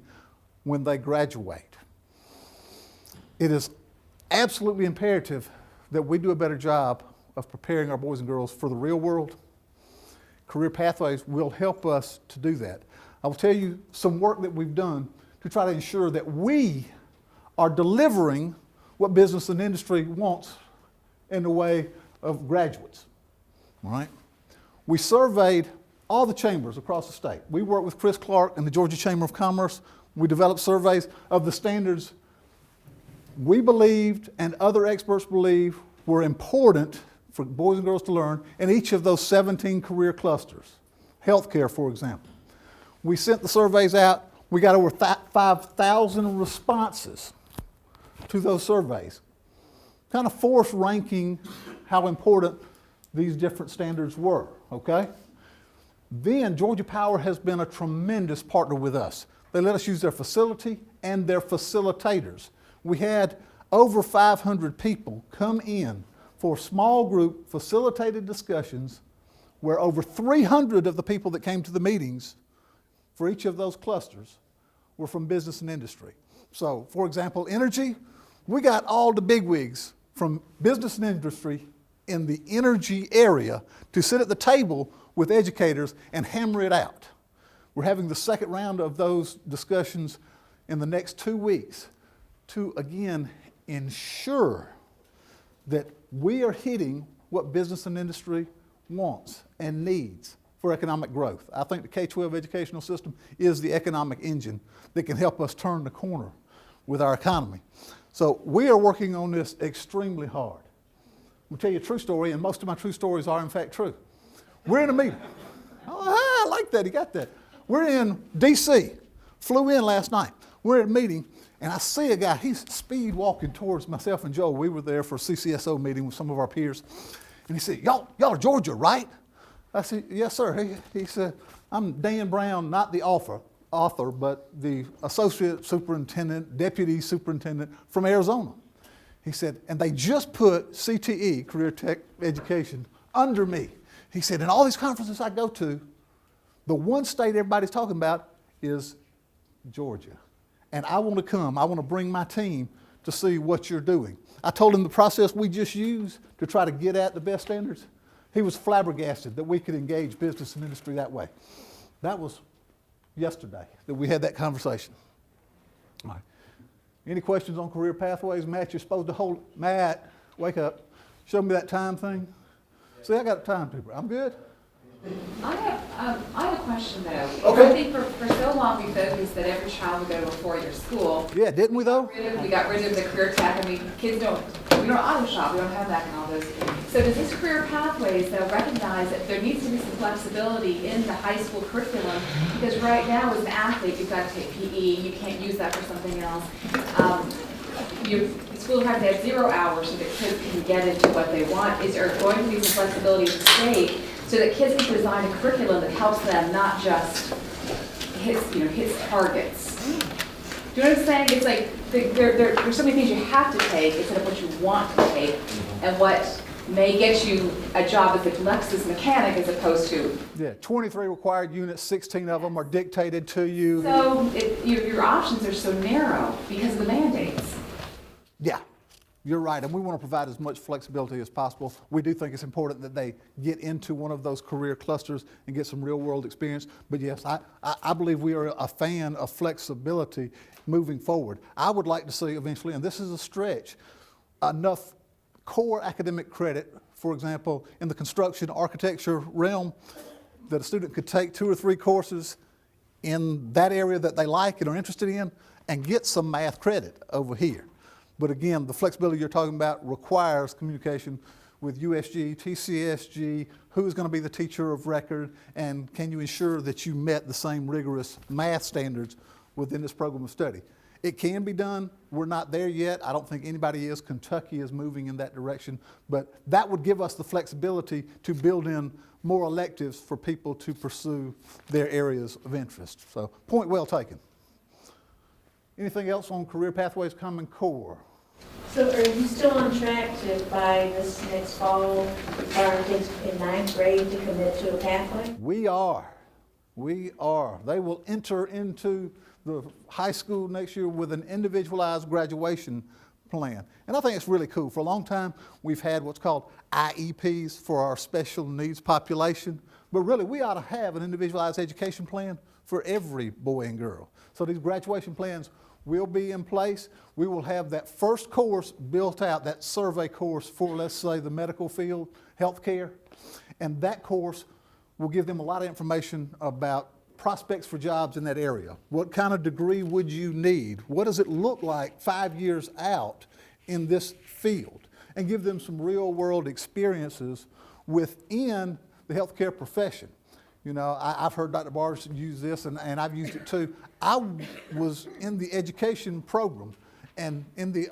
when they graduate. It is absolutely imperative that we do a better job of preparing our boys and girls for the real world. Career pathways will help us to do that. I will tell you some work that we've done to try to ensure that we are delivering what business and industry wants in the way of graduates. All right? We surveyed all the chambers across the state. We worked with Chris Clark and the Georgia Chamber of Commerce. We developed surveys of the standards we believed and other experts believe were important for boys and girls to learn in each of those 17 career clusters. Healthcare, for example. We sent the surveys out. We got over 5,000 responses to those surveys, kind of force ranking how important these different standards were, okay? Then Georgia Power has been a tremendous partner with us. They let us use their facility and their facilitators. We had over 500 people come in for small group facilitated discussions where over 300 of the people that came to the meetings for each of those clusters were from business and industry. So, for example, energy, we got all the bigwigs from business and industry in the energy area to sit at the table with educators and hammer it out. We're having the second round of those discussions in the next 2 weeks to, again, ensure that we are hitting what business and industry wants and needs for economic growth. I think the K-12 educational system is the economic engine that can help us turn the corner with our economy. So we are working on this extremely hard. I'll tell you a true story, and most of my true stories are in fact true. We're in a meeting. Oh, I like that, he got that. We're in D.C., flew in last night. We're at a meeting, and I see a guy, he's speed walking towards myself and Joe. We were there for a CCSO meeting with some of our peers. And he said, y'all are Georgia, right? I said, yes, sir. He said, I'm Dan Brown, not the author, but the associate superintendent, deputy superintendent from Arizona. He said, and they just put CTE, Career Tech Education, under me. He said, in all these conferences I go to, the one state everybody's talking about is Georgia. And I want to come. I want to bring my team to see what you're doing. I told him the process we just used to try to get at the best standards. He was flabbergasted that we could engage business and industry that way. That was yesterday that we had that conversation. All right. Any questions on career pathways? Matt, you're supposed to hold. Matt, wake up. Show me that time thing. See, I got a timekeeper. I'm good? I have a question though. Okay. I think for so long we focused that every child would go to a four-year school. Yeah, didn't we though? We got rid of the career tech. I mean, kids we don't auto shop, we don't have that and all those things. So does this career pathways though recognize that there needs to be some flexibility in the high school curriculum? Because right now as an athlete, you've got to take PE, you can't use that for something else. Schools have to have 0 hours so that kids can get into what they want. Is there going to be some flexibility in the state so that kids can design a curriculum that helps them not just hits targets. Do you know what I'm saying? It's like there's so many things you have to take instead of what you want to take, and what may get you a job as a Lexus mechanic as opposed to. Yeah, 23 required units, 16 of them are dictated to you. So your options are so narrow because of the mandates. Yeah, you're right, and we want to provide as much flexibility as possible. We do think it's important that they get into one of those career clusters and get some real world experience. But yes, I believe we are a fan of flexibility moving forward. I would like to see eventually, and this is a stretch, enough core academic credit, for example, in the construction architecture realm, that a student could take 2 or 3 courses in that area that they like and are interested in and get some math credit over here. But again, the flexibility you're talking about requires communication with USG, TCSG, who's going to be the teacher of record, and can you ensure that you met the same rigorous math standards within this program of study. It can be done. We're not there yet. I don't think anybody is. Kentucky is moving in that direction. But that would give us the flexibility to build in more electives for people to pursue their areas of interest. So, point well taken. Anything else on Career Pathways Common Core? So are you still on track to, by this next fall, require kids in 9th grade to commit to a pathway? We are. We are. They will enter into the high school next year with an individualized graduation plan. And I think it's really cool. For a long time, we've had what's called IEPs for our special needs population. But really, we ought to have an individualized education plan for every boy and girl. So these graduation plans will be in place. We will have that first course built out, that survey course for, let's say, the medical field, healthcare. And that course will give them a lot of information about prospects for jobs in that area. What kind of degree would you need? What does it look like 5 years out in this field? And give them some real world experiences within the healthcare profession. You know, I've heard Dr. Bars use this, and I've used it too. I was in the education program, and in the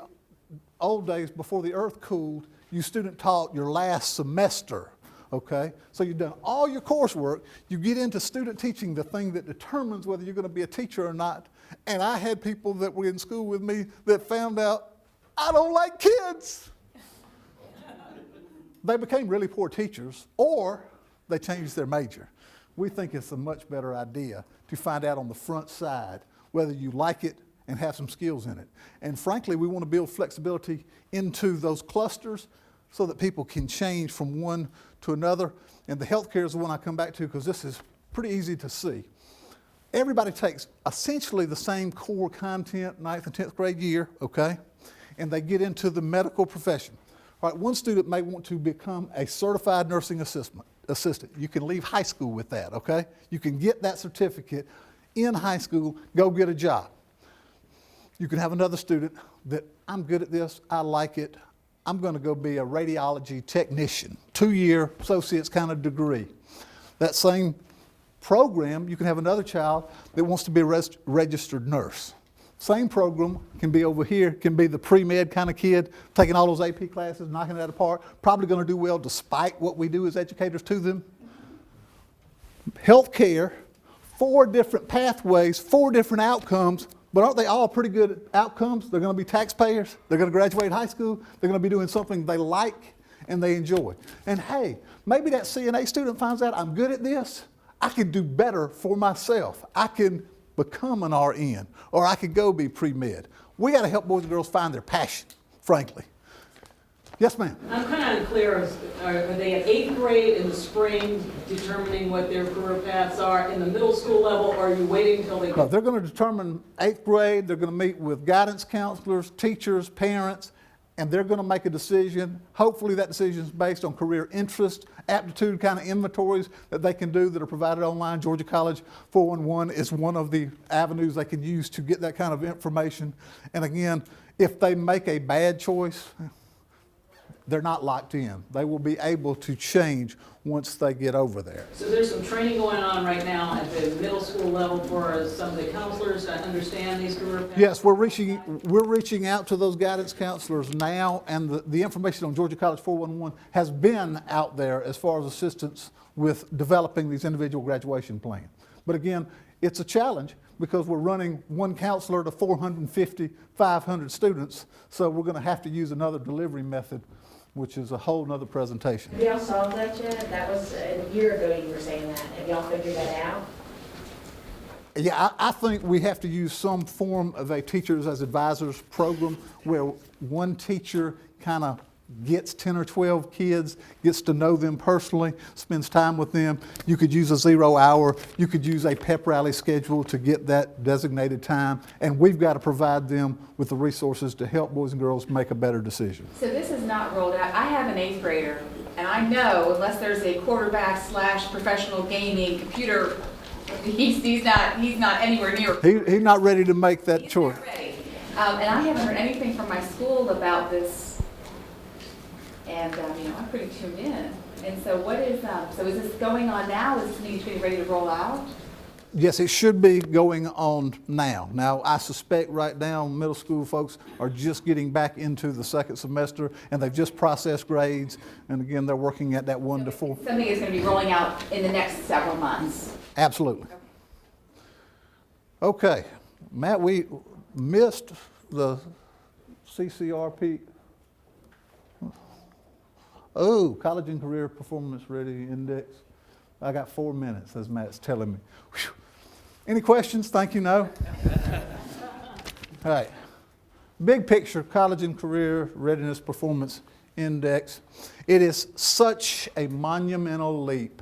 old days before the earth cooled, you student taught your last semester. Okay, so you've done all your coursework, you get into student teaching, the thing that determines whether you're going to be a teacher or not. And I had people that were in school with me that found out, I don't like kids. They became really poor teachers, or they changed their major. We think it's a much better idea to find out on the front side whether you like it and have some skills in it. And frankly, we want to build flexibility into those clusters so that people can change from one to another. And the healthcare is the one I come back to because this is pretty easy to see. Everybody takes essentially the same core content 9th and 10th grade year, okay? And they get into the medical profession. All right, one student may want to become a certified nursing assistant. You can leave high school with that, okay? You can get that certificate in high school, go get a job. You can have another student that, I'm good at this, I like it, I'm going to go be a radiology technician, 2-year associate's kind of degree. That same program, you can have another child that wants to be a registered nurse. Same program can be over here, can be the pre-med kind of kid, taking all those AP classes, knocking it out apart, probably going to do well despite what we do as educators to them. Healthcare, 4 different pathways, 4 different outcomes. But aren't they all pretty good outcomes? They're going to be taxpayers. They're going to graduate high school. They're going to be doing something they like and they enjoy. And hey, maybe that CNA student finds out I'm good at this. I can do better for myself. I can become an RN, or I could go be pre-med. We got to help boys and girls find their passion, frankly. Yes, ma'am. I'm kind of unclear. Are they at 8th grade in the spring determining what their career paths are in the middle school level, or are you waiting until they... No, they're going to determine 8th grade. They're going to meet with guidance counselors, teachers, parents, and they're going to make a decision. Hopefully that decision is based on career interest, aptitude kind of inventories that they can do that are provided online. Georgia College 411 is one of the avenues they can use to get that kind of information. And again, if they make a bad choice, they're not locked in. They will be able to change once they get over there. So there's some training going on right now at the middle school level for some of the counselors to understand these career paths? Yes, we're reaching out to those guidance counselors now, and the information on Georgia College 411 has been out there as far as assistance with developing these individual graduation plans. But again, It's a challenge because we're running one counselor to 450, 500 students, so we're going to have to use another delivery method, which is a whole nother presentation. Have y'all solved that yet? That was a year ago you were saying that. Have y'all figured that out? Yeah, I think we have to use some form of a teachers as advisors program where one teacher kind of gets 10 or 12 kids, gets to know them personally, spends time with them. You could use a 0 hour. You could use a pep rally schedule to get that designated time. And we've got to provide them with the resources to help boys and girls make a better decision. So this is not rolled out. I have an 8th grader, and I know unless there's a quarterback / professional gaming computer, he's not anywhere near. He's not ready to make that choice. Not ready. And I haven't heard anything from my school about this. And I'm pretty tuned in. And so what is so is this going on now? Is this getting ready to roll out? Yes, it should be going on now. Now, I suspect right now middle school folks are just getting back into the second semester, and they've just processed grades, and again, they're working at that 1 to 4. Something is going to be rolling out in the next several months. Absolutely. Okay, Matt, we missed the CCRP. Oh, College and Career Performance Ready Index. I got 4 minutes, as Matt's telling me. Whew. Any questions? Thank you, no. All right. Big picture, College and Career Readiness Performance Index. It is such a monumental leap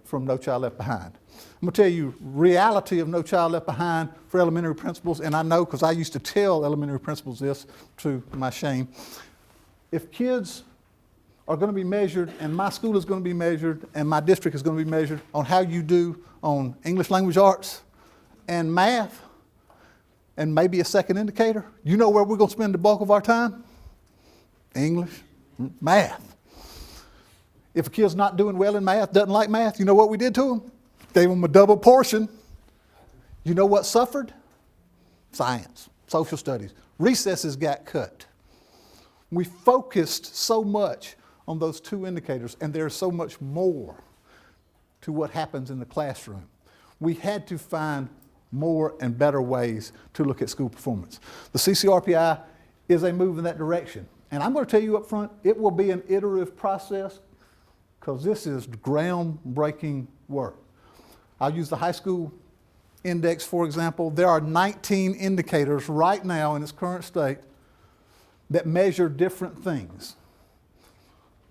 from No Child Left Behind. I'm going to tell you reality of No Child Left Behind for elementary principals, and I know because I used to tell elementary principals this, to my shame. If kids are going to be measured, and my school is going to be measured, and my district is going to be measured on how you do on English language arts and math, and maybe a second indicator. You know where we're going to spend the bulk of our time? English, math. If a kid's not doing well in math, doesn't like math, you know what we did to them? Gave them a double portion. You know what suffered? Science, social studies. Recesses got cut. We focused so much on those 2 indicators, and there's so much more to what happens in the classroom. We had to find more and better ways to look at school performance. The CCRPI is a move in that direction. And I'm going to tell you up front, it will be an iterative process because this is groundbreaking work. I'll use the high school index, for example. There are 19 indicators right now in its current state that measure different things.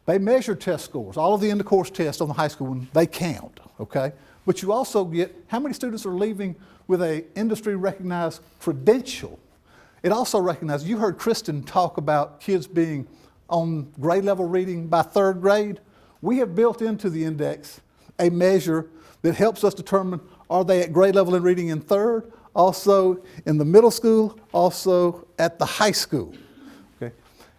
They measure test scores. All of the end-of-course tests on the high school one, they count, okay? But you also get how many students are leaving with an industry-recognized credential. It also recognizes, you heard Kristen talk about kids being on grade level reading by 3rd grade. We have built into the index a measure that helps us determine are they at grade level in reading in 3rd, also in the middle school, also at the high school.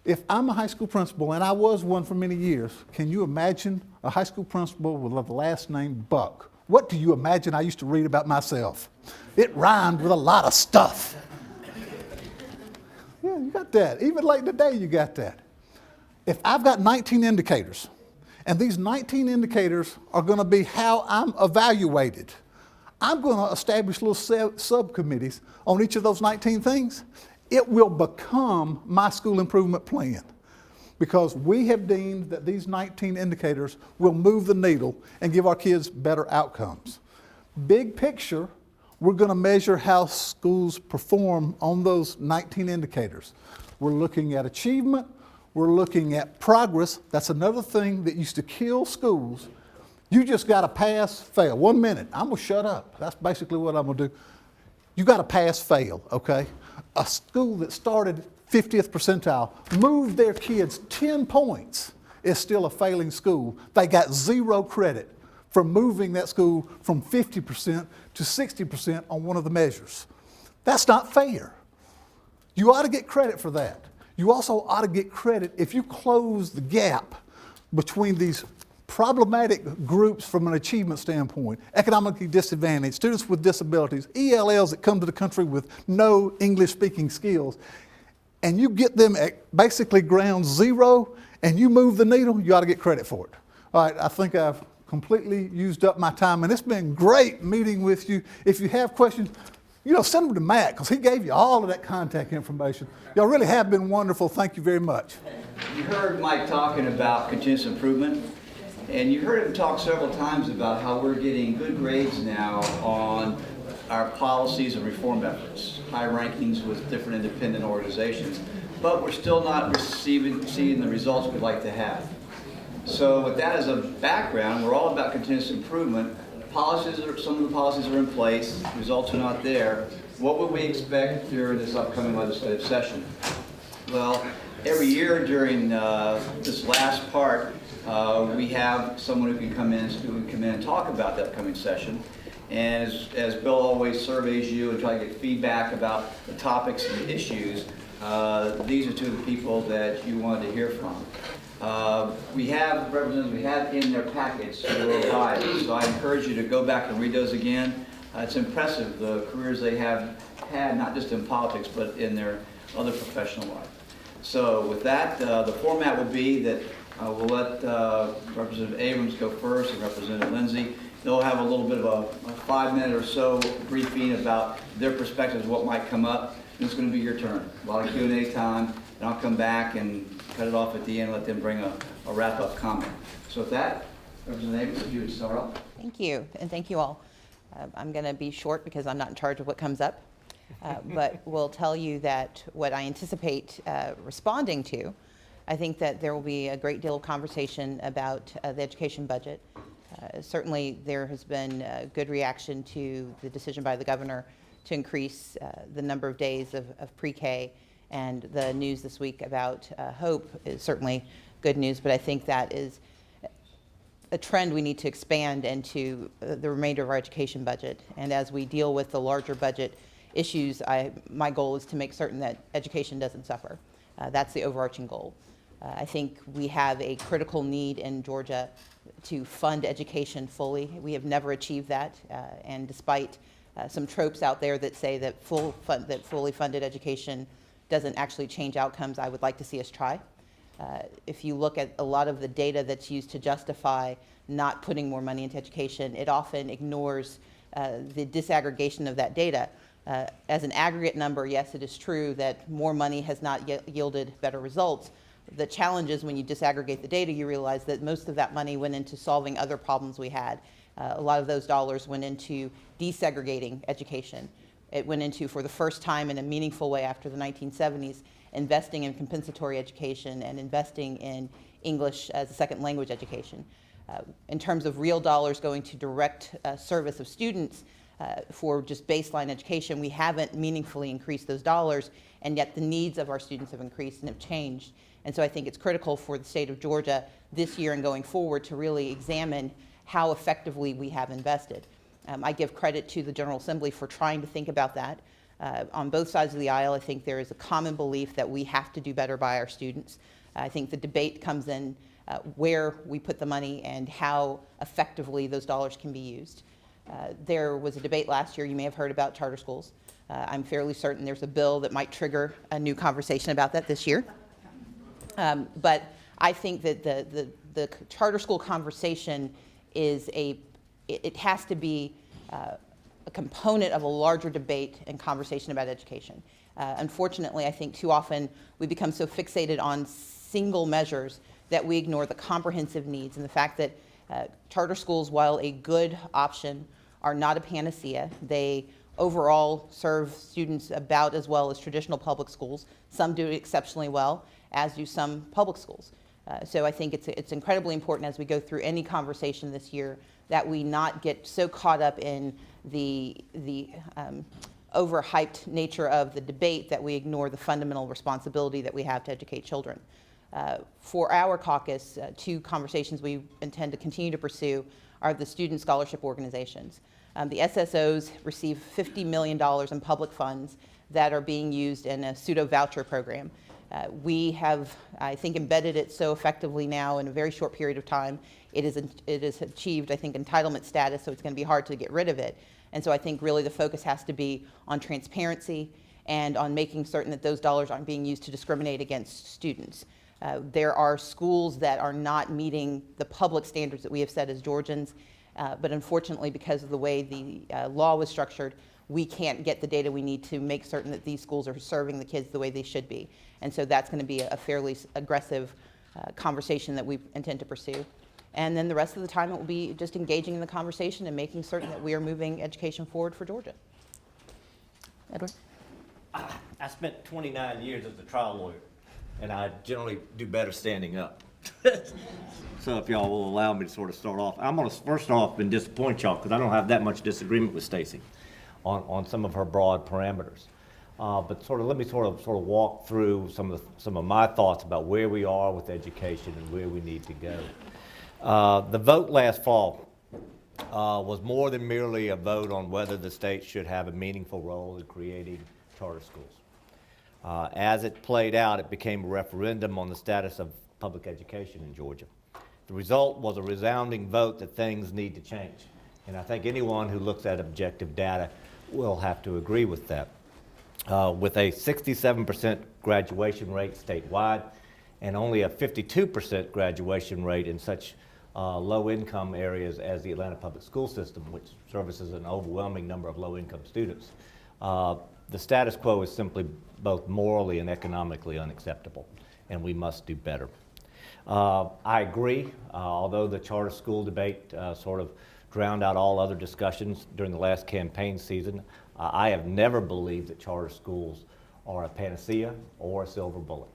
If I'm a high school principal, and I was one for many years, can you imagine a high school principal with the last name Buck? What do you imagine I used to read about myself? It rhymed with a lot of stuff. Yeah, you got that. Even late in the day, you got that. If I've got 19 indicators, and these 19 indicators are going to be how I'm evaluated, I'm going to establish little subcommittees on each of those 19 things. It will become my school improvement plan because we have deemed that these 19 indicators will move the needle and give our kids better outcomes. Big picture, we're going to measure how schools perform on those 19 indicators. We're looking at achievement. We're looking at progress. That's another thing that used to kill schools. You just got to pass, fail. 1 minute, I'm going to shut up. That's basically what I'm going to do. You got to pass, fail, okay? A school that started 50th percentile, moved their kids 10 points, is still a failing school. They got 0 credit for moving that school from 50% to 60% on one of the measures. That's not fair. You ought to get credit for that. You also ought to get credit if you close the gap between these problematic groups from an achievement standpoint, economically disadvantaged, students with disabilities, ELLs that come to the country with no English-speaking skills, and you get them at basically ground 0 and you move the needle, you ought to get credit for it. All right, I think I've completely used up my time, and it's been great meeting with you. If you have questions, send them to Matt, because he gave you all of that contact information. Y'all really have been wonderful. Thank you very much. You heard Mike talking about continuous improvement, and you heard him talk several times about how we're getting good grades now on our policies and reform efforts, high rankings with different independent organizations, but we're still not seeing the results we'd like to have. So with that as a background, we're all about continuous improvement. Some of the policies are in place, results are not there. What would we expect during this upcoming legislative session? Well, every year during this last part, we have someone who can come in and talk about the upcoming session. And as Bill always surveys you and try to get feedback about the topics and the issues, these are two of the people that you wanted to hear from. We have representatives we have in their packets who are live, so I encourage you to go back and read those again. It's impressive the careers they have had, not just in politics, but in their other professional life. So with that, the format will be that we'll let Representative Abrams go first and Representative Lindsey. They'll have a little bit of a 5-minute or so briefing about their perspectives, what might come up. And it's going to be your turn. A lot of Q&A time, and I'll come back and cut it off at the end, let them bring a wrap-up comment. So with that, Representative Abrams, if you would start off. Thank you, and thank you all. I'm going to be short because I'm not in charge of what comes up, but will tell you that what I anticipate responding to, I think that there will be a great deal of conversation about the education budget. Certainly there has been a good reaction to the decision by the governor to increase the number of days of pre-K, and the news this week about Hope is certainly good news, but I think that is a trend we need to expand into the remainder of our education budget. And as we deal with the larger budget issues, my goal is to make certain that education doesn't suffer. That's the overarching goal. I think we have a critical need in Georgia to fund education fully. We have never achieved that, and despite some tropes out there that say that fully funded education doesn't actually change outcomes, I would like to see us try. If you look at a lot of the data that's used to justify not putting more money into education, it often ignores the disaggregation of that data. As an aggregate number, yes, it is true that more money has not yielded better results. The challenge is when you disaggregate the data, you realize that most of that money went into solving other problems we had. A lot of those dollars went into desegregating education. It went into, for the first time in a meaningful way after the 1970s, investing in compensatory education and investing in English as a second language education. In terms of real dollars going to direct service of students for just baseline education, we haven't meaningfully increased those dollars, and yet the needs of our students have increased and have changed. And so I think it's critical for the state of Georgia this year and going forward to really examine how effectively we have invested. I give credit to the General Assembly for trying to think about that. On both sides of the aisle, I think there is a common belief that we have to do better by our students. I think the debate comes in where we put the money and how effectively those dollars can be used. There was a debate last year, you may have heard about charter schools. I'm fairly certain there's a bill that might trigger a new conversation about that this year. But I think that the charter school conversation is it has to be a component of a larger debate and conversation about education. Unfortunately, I think too often we become so fixated on single measures that we ignore the comprehensive needs and the fact that charter schools, while a good option, are not a panacea. They overall serve students about as well as traditional public schools. Some do exceptionally well, as do some public schools. So I think it's incredibly important as we go through any conversation this year that we not get so caught up in the overhyped nature of the debate that we ignore the fundamental responsibility that we have to educate children. For our caucus, two conversations we intend to continue to pursue are the student scholarship organizations. The SSOs receive $50 million in public funds that are being used in a pseudo voucher program. We have, I think, embedded it so effectively now in a very short period of time. It has achieved, I think, entitlement status, so it's going to be hard to get rid of it. And so I think really the focus has to be on transparency and on making certain that those dollars aren't being used to discriminate against students. There are schools that are not meeting the public standards that we have set as Georgians, but unfortunately, because of the way the law was structured, we can't get the data we need to make certain that these schools are serving the kids the way they should be. And so that's going to be a fairly aggressive conversation that we intend to pursue. And then the rest of the time it will be just engaging in the conversation and making certain that we are moving education forward for Georgia. Edward? I spent 29 years as a trial lawyer, and I generally do better standing up. So if y'all will allow me to sort of start off, I'm going to first off and disappoint y'all because I don't have that much disagreement with Stacey on some of her broad parameters. But let me walk through some of my thoughts about where we are with education and where we need to go. The vote last fall was more than merely a vote on whether the state should have a meaningful role in creating charter schools. As it played out, it became a referendum on the status of public education in Georgia. The result was a resounding vote that things need to change. And I think anyone who looks at objective data will have to agree with that. With a 67% graduation rate statewide and only a 52% graduation rate in such low-income areas as the Atlanta public school system, which services an overwhelming number of low-income students, the status quo is simply both morally and economically unacceptable, and we must do better. I agree, although the charter school debate sort of drowned out all other discussions during the last campaign season, I have never believed that charter schools are a panacea or a silver bullet.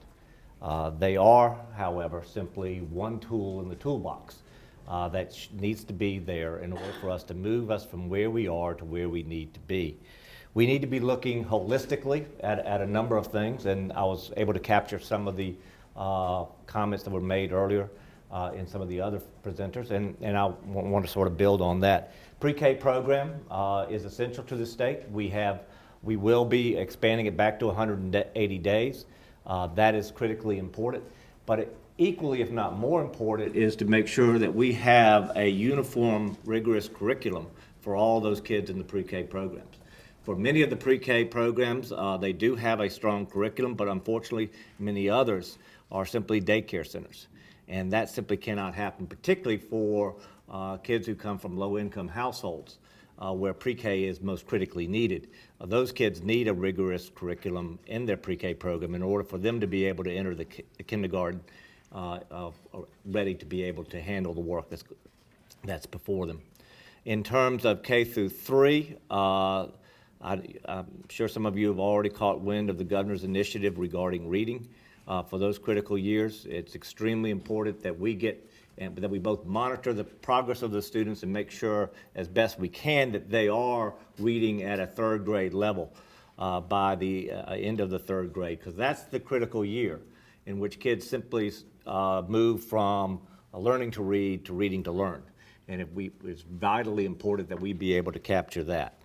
They are, however, simply one tool in the toolbox that needs to be there in order for us to move us from where we are to where we need to be. We need to be looking holistically at a number of things, and I was able to capture some of the comments that were made earlier in some of the other presenters, and I want to sort of build on that. Pre-K program is essential to the state. We will be expanding it back to 180 days. That is critically important, but equally, if not more important, is to make sure that we have a uniform, rigorous curriculum for all those kids in the pre-K programs. For many of the pre-K programs, they do have a strong curriculum, but unfortunately, many others are simply daycare centers. And that simply cannot happen, particularly for kids who come from low-income households where pre-K is most critically needed. Those kids need a rigorous curriculum in their pre-K program in order for them to be able to enter the kindergarten ready to be able to handle the work that's before them. In terms of K through 3, I'm sure some of you have already caught wind of the governor's initiative regarding reading. For those critical years, it's extremely important that we that we both monitor the progress of the students and make sure as best we can that they are reading at a third grade level by the end of the third grade, because that's the critical year in which kids simply move from learning to read to reading to learn. And it's vitally important that we be able to capture that.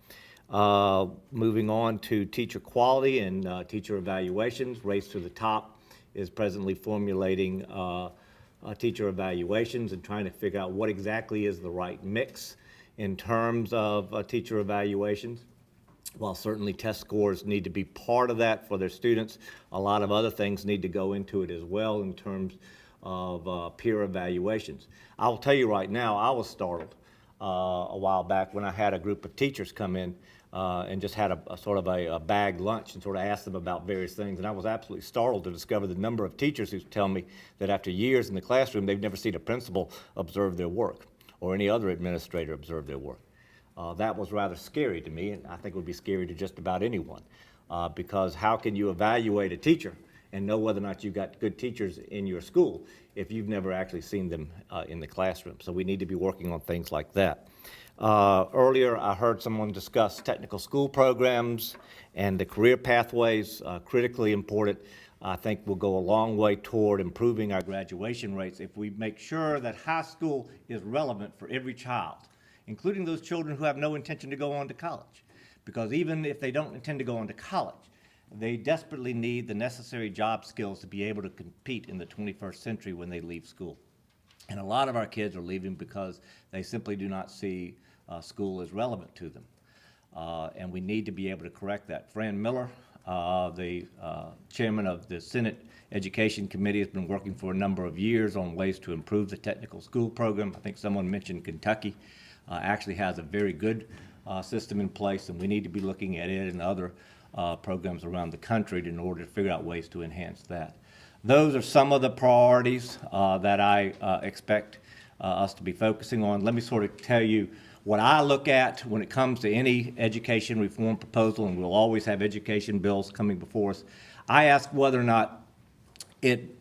Moving on to teacher quality and teacher evaluations, Race to the Top is presently formulating teacher evaluations and trying to figure out what exactly is the right mix in terms of teacher evaluations. While certainly test scores need to be part of that for their students, a lot of other things need to go into it as well in terms of peer evaluations. I'll tell you right now, I was startled a while back when I had a group of teachers come in and just had a sort of a bag lunch and sort of asked them about various things. And I was absolutely startled to discover the number of teachers who tell me that after years in the classroom, they've never seen a principal observe their work or any other administrator observe their work. That was rather scary to me, and I think it would be scary to just about anyone, because how can you evaluate a teacher and know whether or not you've got good teachers in your school if you've never actually seen them in the classroom? So we need to be working on things like that. Earlier, I heard someone discuss technical school programs and the career pathways, critically important. I think will go a long way toward improving our graduation rates if we make sure that high school is relevant for every child, including those children who have no intention to go on to college. Because even if they don't intend to go on to college, they desperately need the necessary job skills to be able to compete in the 21st century when they leave school. And a lot of our kids are leaving because they simply do not see school as relevant to them. And we need to be able to correct that. Fran Miller The chairman of the Senate Education Committee has been working for a number of years on ways to improve the technical school program. I think someone mentioned Kentucky actually has a very good system in place, and we need to be looking at it and other programs around the country in order to figure out ways to enhance that. Those are some of the priorities that I expect us to be focusing on. Let me sort of tell you what I look at when it comes to any education reform proposal, and we'll always have education bills coming before us. I ask whether or not it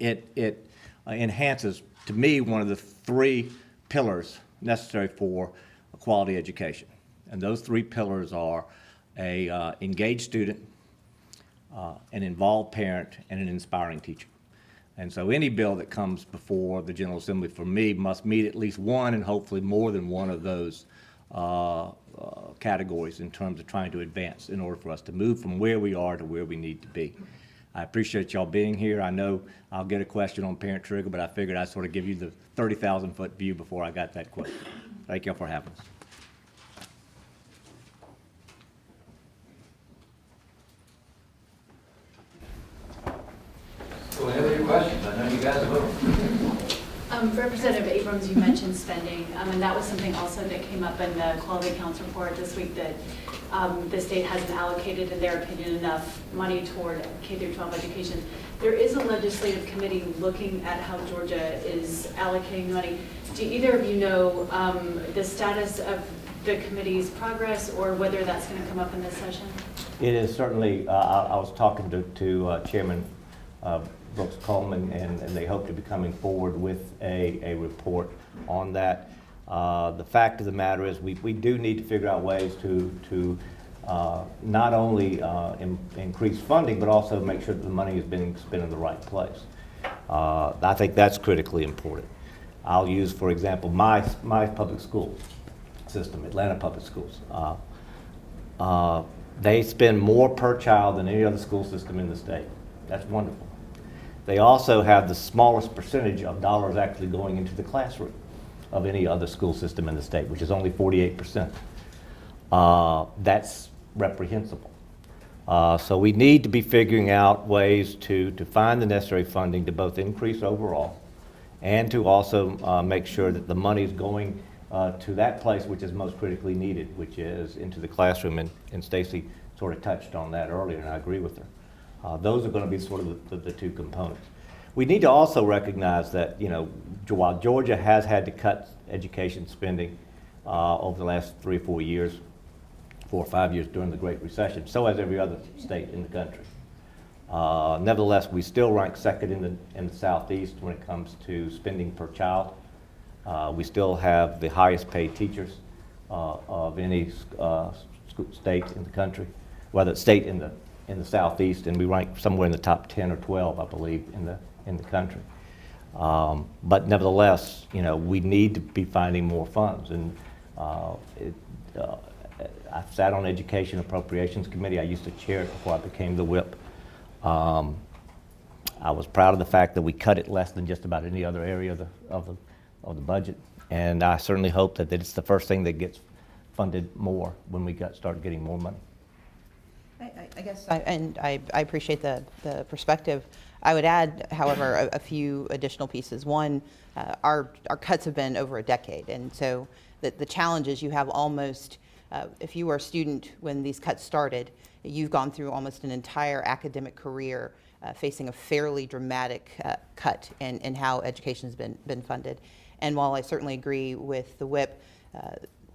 enhances, to me, one of the three pillars necessary for a quality education. And those three pillars are a engaged student, an involved parent, and an inspiring teacher. And so any bill that comes before the General Assembly, for me, must meet at least one and hopefully more than one of those categories in terms of trying to advance in order for us to move from where we are to where we need to be. I appreciate y'all being here. I know I'll get a question on parent trigger, but I figured I'd sort of give you the 30,000-foot view before I got that question. Thank y'all for having us. Go ahead with your questions. I know you guys will. Representative Abrams, you mentioned spending, and that was something also that came up in the Quality Council report this week, that the state hasn't allocated, in their opinion, enough money toward K-12 education. There is a legislative committee looking at how Georgia is allocating money. Do either of you know the status of the committee's progress, or whether that's going to come up in this session? It is certainly, I was talking to Chairman Brooks Coleman, and they hope to be coming forward with a report on that. The fact of the matter is we do need to figure out ways to not only increase funding, but also make sure that the money is being spent in the right place. I think that's critically important. I'll use, for example, my public school system, Atlanta Public Schools. They spend more per child than any other school system in the state. That's wonderful. They also have the smallest percentage of dollars actually going into the classroom of any other school system in the state, which is only 48%. That's reprehensible. So we need to be figuring out ways to find the necessary funding to both increase overall and to also make sure that the money is going to that place which is most critically needed, which is into the classroom. And Stacey sort of touched on that earlier, and I agree with her. Those are going to be sort of the two components. We need to also recognize that, you know, while Georgia has had to cut education spending over the last 3 or 4 years, 4 or 5 years during the Great Recession, so has every other state in the country. Nevertheless, we still rank second in the Southeast when it comes to spending per child. We still have the highest paid teachers of any state in the country, whether it's state in the Southeast, and we rank somewhere in the top 10 or 12, I believe, in the country. But nevertheless, you know, we need to be finding more funds. And I've sat on Education Appropriations Committee. I used to chair it before I became the whip. I was proud of the fact that we cut it less than just about any other area of the budget. And I certainly hope that it's the first thing that gets funded more when we start getting more money. I guess, I appreciate the perspective. I would add, however, a few additional pieces. One, our cuts have been over a decade, and so the challenge is you have almost, if you were a student when these cuts started, you've gone through almost an entire academic career facing a fairly dramatic cut in how education has been funded. And while I certainly agree with the whip,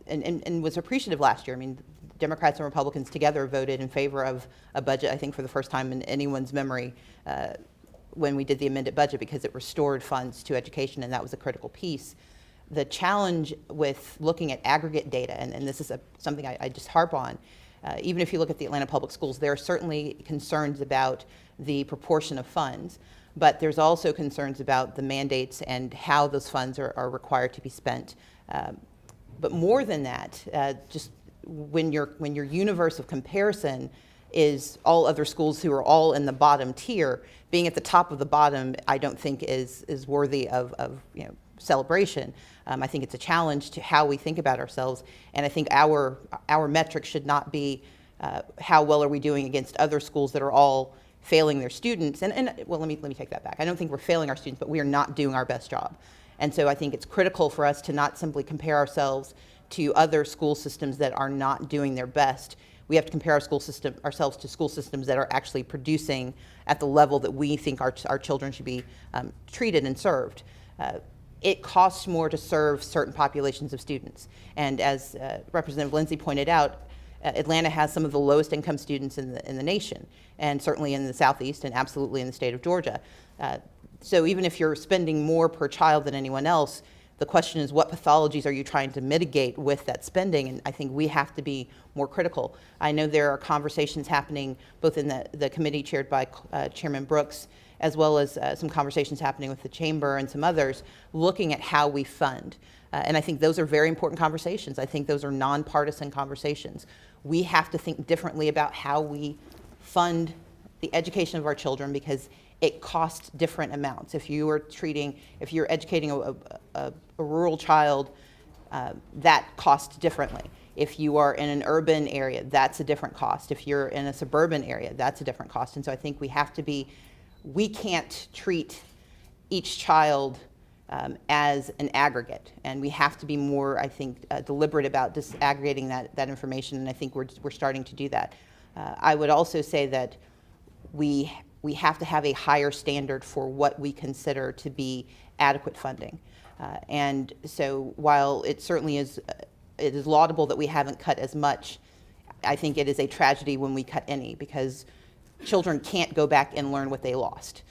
and was appreciative last year, I mean, Democrats and Republicans together voted in favor of a budget, I think for the first time in anyone's memory, when we did the amended budget, because it restored funds to education, and that was a critical piece. The challenge with looking at aggregate data, and this is something I just harp on, even if you look at the Atlanta Public Schools, there are certainly concerns about the proportion of funds, but there's also concerns about the mandates and how those funds are required to be spent. But more than that, just when your universe of comparison is all other schools who are all in the bottom tier, being at the top of the bottom, I don't think is worthy of celebration. I think it's a challenge to how we think about ourselves, and I think our metric should not be how well are we doing against other schools that are all failing their students? And well, let me take that back. I don't think we're failing our students, but we are not doing our best job. And so I think it's critical for us to not simply compare ourselves to other school systems that are not doing their best. We have to compare ourselves to school systems that are actually producing at the level that we think our children should be treated and served. It costs more to serve certain populations of students. And as Representative Lindsey pointed out, Atlanta has some of the lowest income students in the nation, and certainly in the Southeast and absolutely in the state of Georgia. So even if you're spending more per child than anyone else, the question is, what pathologies are you trying to mitigate with that spending? And I think we have to be more critical. I know there are conversations happening both in the committee chaired by Chairman Brooks, as well as some conversations happening with the chamber and some others, looking at how we fund. And I think those are very important conversations. I think those are nonpartisan conversations. We have to think differently about how we fund the education of our children, because it costs different amounts. If you're educating a rural child, that costs differently. If you are in an urban area, that's a different cost. If you're in a suburban area, that's a different cost. And so I think we can't treat each child as an aggregate, and we have to be more, I think, deliberate about disaggregating that information, and I think we're starting to do that. I would also say that we have to have a higher standard for what we consider to be adequate funding. And so while it certainly is, it is laudable that we haven't cut as much, I think it is a tragedy when we cut any, because children can't go back and learn what they lost.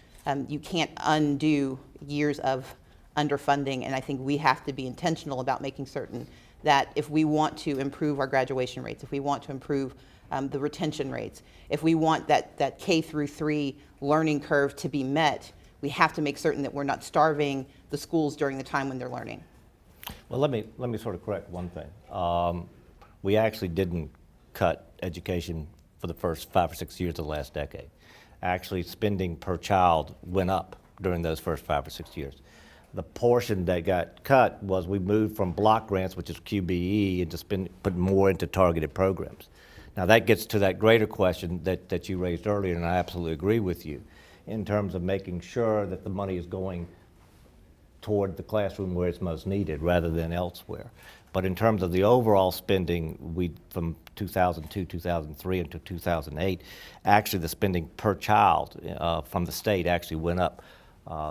You can't undo years of underfunding, and I think we have to be intentional about making certain that if we want to improve our graduation rates, if we want to improve the retention rates, if we want that K through 3 learning curve to be met, we have to make certain that we're not starving the schools during the time when they're learning. Well, let me sort of correct one thing. We actually didn't cut education for the first 5 or 6 years of the last decade. Actually, spending per child went up during those first 5 or 6 years. The portion that got cut was we moved from block grants, which is QBE, and put more into targeted programs. Now that gets to that greater question that you raised earlier, and I absolutely agree with you, in terms of making sure that the money is going toward the classroom where it's most needed rather than elsewhere. But in terms of the overall spending, from 2002, 2003 until 2008, actually the spending per child from the state actually went up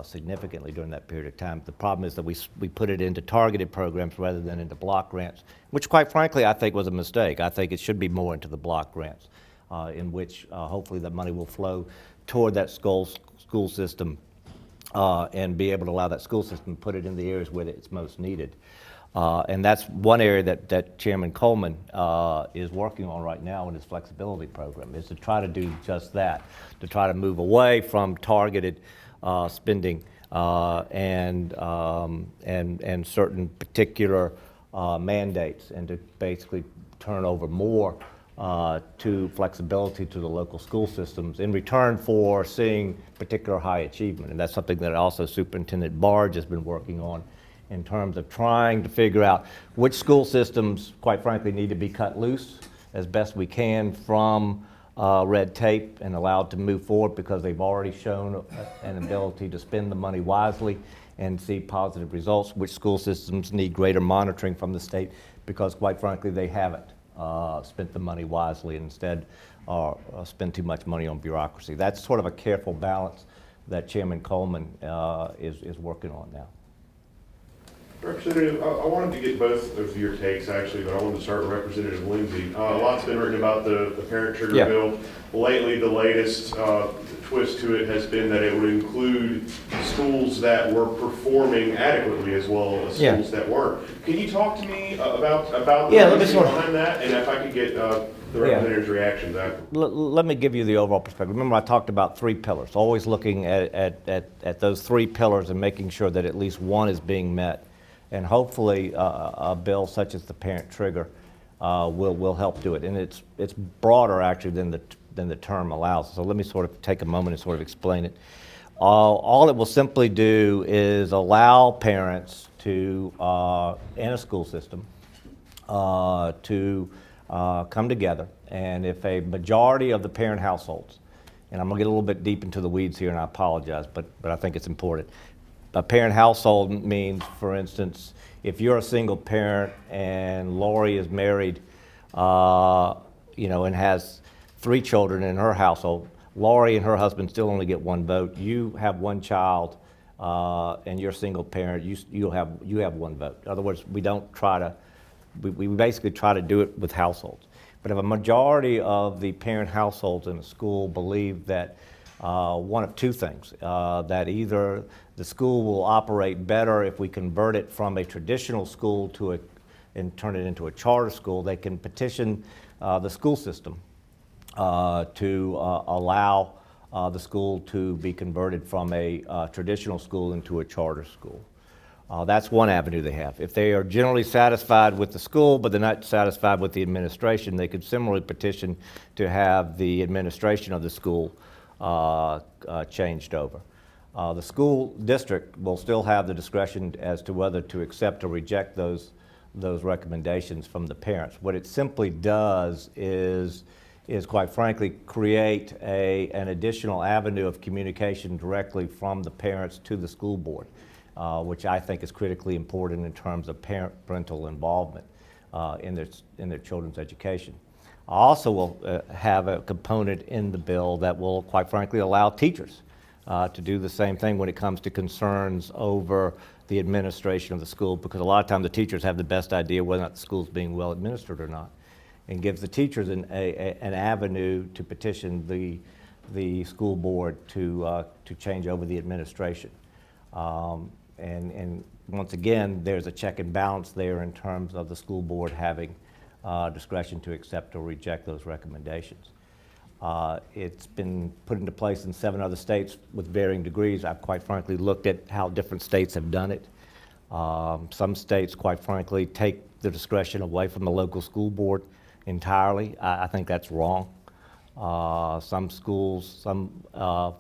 significantly during that period of time. The problem is that we put it into targeted programs rather than into block grants, which quite frankly I think was a mistake. I think it should be more into the block grants, in which hopefully that money will flow toward that school system and be able to allow that school system to put it in the areas where it's most needed. And that's one area that Chairman Coleman is working on right now in his flexibility program, is to try to do just that, to try to move away from targeted spending and certain particular mandates, and to basically turn over more to flexibility to the local school systems in return for seeing particular high achievement. And that's something that also Superintendent Barge has been working on, in terms of trying to figure out which school systems, quite frankly, need to be cut loose as best we can from red tape and allowed to move forward because they've already shown an ability to spend the money wisely and see positive results, which school systems need greater monitoring from the state because, quite frankly, they haven't spent the money wisely and instead spend too much money on bureaucracy. That's sort of a careful balance that Chairman Coleman is working on now. Representative, I wanted to get both of your takes actually, but I wanted to start with Representative Lindsey. A lot's been written about the parent trigger bill. Lately, the latest twist to it has been that it would include schools that were performing adequately as well as schools that weren't. Can you talk to me about the reason behind that, and if I could get the representative's reaction to that? Let me give you the overall perspective. Remember, I talked about 3 pillars, always looking at those 3 pillars and making sure that at least one is being met. And hopefully a bill such as the parent trigger will help do it. And it's broader actually than the term allows. So let me sort of take a moment and sort of explain it. All it will simply do is allow parents to, in a school system, to come together, and if a majority of the parent households, and I'm going to get a little bit deep into the weeds here, and I apologize, but I think it's important. A parent household means, for instance, if you're a single parent and Lori is married, and has 3 children in her household, Lori and her husband still only get 1 vote. You have 1 child, and you're a single parent. You have 1 vote. In other words, we don't try to. We basically try to do it with households. But if a majority of the parent households in a school believe that one of 2 things, that either the school will operate better if we convert it from a traditional school and turn it into a charter school, they can petition the school system to allow the school to be converted from a traditional school into a charter school. That's one avenue they have. If they are generally satisfied with the school, but they're not satisfied with the administration, they could similarly petition to have the administration of the school changed over. The school district will still have the discretion as to whether to accept or reject those recommendations from the parents. What it simply does is quite frankly create an additional avenue of communication directly from the parents to the school board. Which I think is critically important in terms of parental involvement in their children's education. I also will have a component in the bill that will, quite frankly, allow teachers to do the same thing when it comes to concerns over the administration of the school, because a lot of times the teachers have the best idea whether or not the school is being well administered or not, and gives the teachers an avenue to petition the school board to change over the administration. And once again, there's a check and balance there in terms of the school board having discretion to accept or reject those recommendations. It's been put into place in 7 other states with varying degrees. I've quite frankly looked at how different states have done it. Some states, quite frankly, take the discretion away from the local school board entirely. I think that's wrong. Some schools, some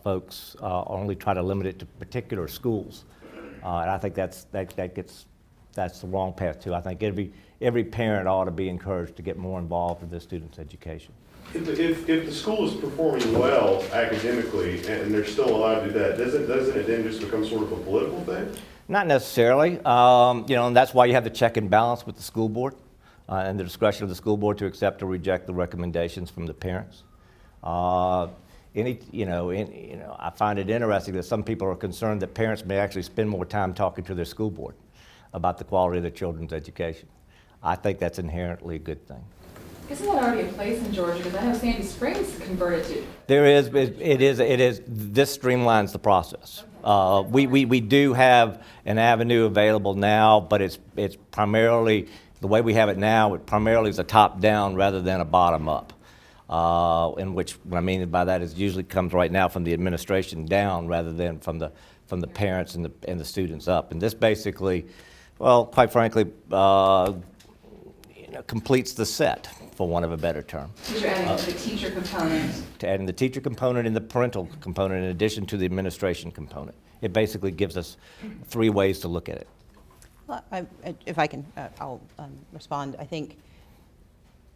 folks only try to limit it to particular schools. And I think that's the wrong path too. I think every parent ought to be encouraged to get more involved in their students' education. If the school is performing well academically and they're still allowed to do that, doesn't it then just become sort of a political thing? Not necessarily. And that's why you have the check and balance with the school board and the discretion of the school board to accept or reject the recommendations from the parents. I find it interesting that some people are concerned that parents may actually spend more time talking to their school board about the quality of their children's education. I think that's inherently a good thing. Isn't that already in place in Georgia? Because I know Sandy Springs converted to. There is. It is. This streamlines the process. We do have an avenue available now, but it's primarily the way we have it now. It primarily is a top down rather than a bottom up. In which what I mean by that is usually comes right now from the administration down rather than from the parents and the students up. And this basically, well, quite frankly, completes the set, for want of a better term. Because you're adding the teacher component. To adding the teacher component and the parental component in addition to the administration component. It basically gives us 3 ways to look at it. Well, if I can, I'll respond. I think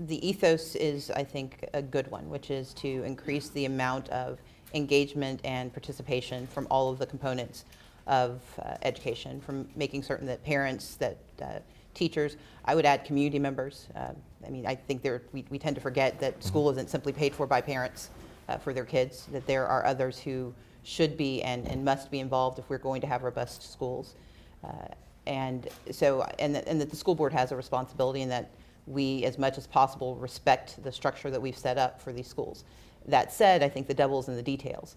the ethos is, I think, a good one, which is to increase the amount of engagement and participation from all of the components of education, from making certain that parents, that teachers, I would add community members. I think we tend to forget that school isn't simply paid for by parents for their kids, that there are others who should be and must be involved if we're going to have robust schools. And that the school board has a responsibility, and that we, as much as possible, respect the structure that we've set up for these schools. That said, I think the devil's in the details.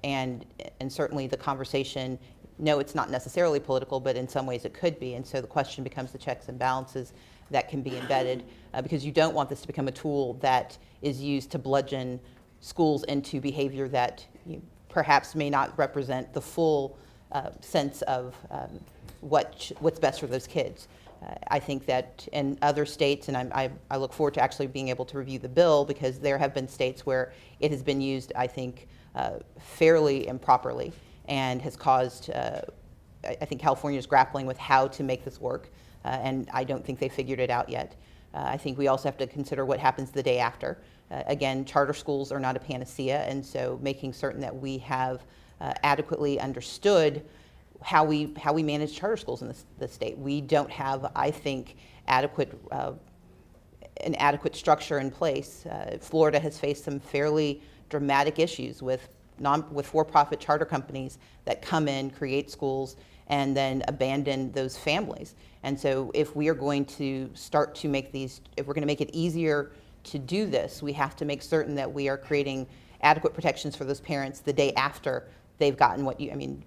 And certainly the conversation, no, it's not necessarily political, but in some ways it could be. And so the question becomes the checks and balances that can be embedded, because you don't want this to become a tool that is used to bludgeon schools into behavior that perhaps may not represent the full sense of what's best for those kids. I think that in other states, and I look forward to actually being able to review the bill, because there have been states where it has been used, I think, fairly improperly, and has caused, I think California is grappling with how to make this work, and I don't think they figured it out yet. I think we also have to consider what happens the day after. Again, charter schools are not a panacea, and so making certain that we have adequately understood how we manage charter schools in the state. We don't have, I think, an adequate structure in place. Florida has faced some fairly dramatic issues with for-profit charter companies that come in, create schools, and then abandon those families. And so if we are going to start to make if we're going to make it easier to do this, we have to make certain that we are creating adequate protections for those parents the day after they've gotten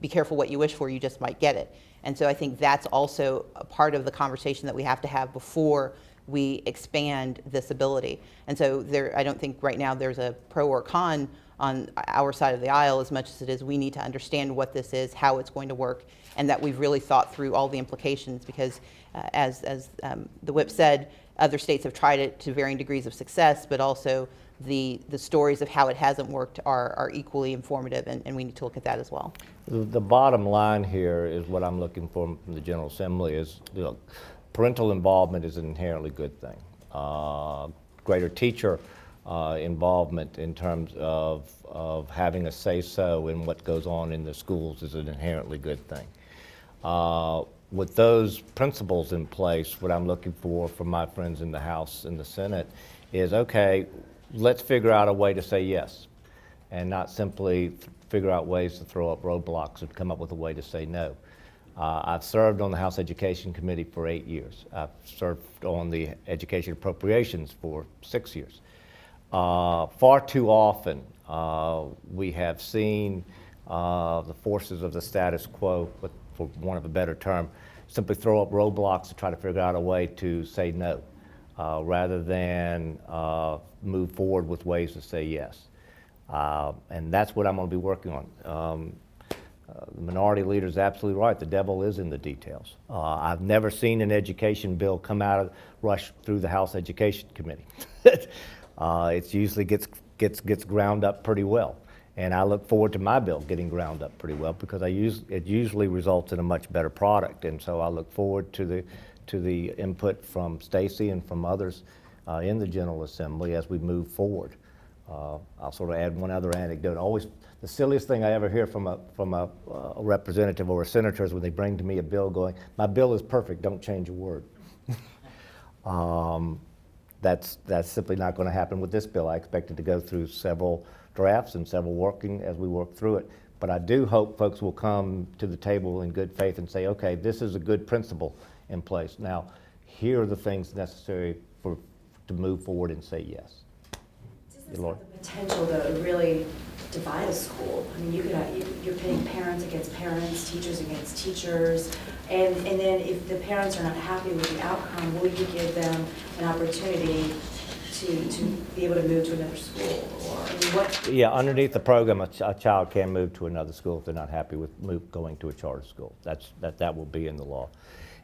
be careful what you wish for, you just might get it. And so I think that's also a part of the conversation that we have to have before we expand this ability. And so I don't think right now there's a pro or con on our side of the aisle as much as it is we need to understand what this is, how it's going to work, and that we've really thought through all the implications because as the whip said, other states have tried it to varying degrees of success, but also the stories of how it hasn't worked are equally informative, and we need to look at that as well. The bottom line here is what I'm looking for from the General Assembly is, parental involvement is an inherently good thing. Greater teacher involvement in terms of having a say-so in what goes on in the schools is an inherently good thing. With those principles in place, what I'm looking for from my friends in the House and the Senate is, okay, let's figure out a way to say yes and not simply figure out ways to throw up roadblocks and come up with a way to say no. I've served on the House Education Committee for 8 years. I've served on the Education Appropriations for 6 years. Far too often we have seen the forces of the status quo, but for want of a better term, simply throw up roadblocks to try to figure out a way to say no, rather than move forward with ways to say yes. And that's what I'm going to be working on. The minority leader is absolutely right. The devil is in the details. I've never seen an education bill come rush through the House Education Committee. It usually gets ground up pretty well. And I look forward to my bill getting ground up pretty well because it usually results in a much better product. And so I look forward to the input from Stacey and from others in the General Assembly as we move forward. I'll sort of add one other anecdote. Always, the silliest thing I ever hear from a representative or a senator is when they bring to me a bill going, "My bill is perfect, don't change a word." That's simply not going to happen with this bill. I expect it to go through several drafts and several as we work through it. But I do hope folks will come to the table in good faith and say, okay, this is a good principle in place. Now, here are the things necessary to move forward and say yes. Does this have the potential to really divide a school? I mean, you're pitting parents against parents, teachers against teachers, and then if the parents are not happy with the outcome, will you give them an opportunity to be able to move to another school? Or I mean, what? Yeah, underneath the program, a child can move to another school if they're not happy with going to a charter school. That will be in the law.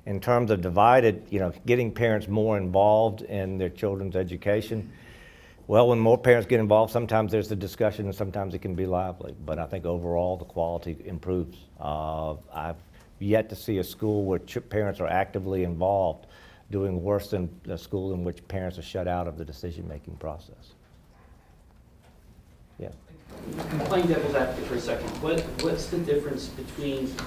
In terms of divided, getting parents more involved in their children's education, well, when more parents get involved, sometimes there's a discussion and sometimes it can be lively. But I think overall the quality improves. I've yet to see a school where parents are actively involved doing worse than a school in which parents are shut out of the decision-making process. Yeah. Playing devil's advocate for a second, what's the difference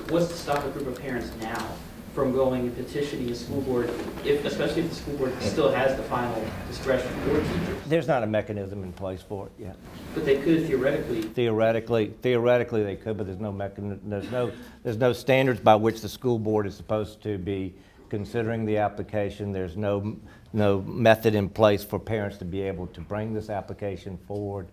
what's to stop a group of parents now from going and petitioning a school board, especially if the school board still has the final discretion for teachers? There's not a mechanism in place for it yet. But they could theoretically. Theoretically they could, but there's no mechanism. There's no standards by which the school board is supposed to be considering the application. There's no method in place for parents to be able to bring this application forward.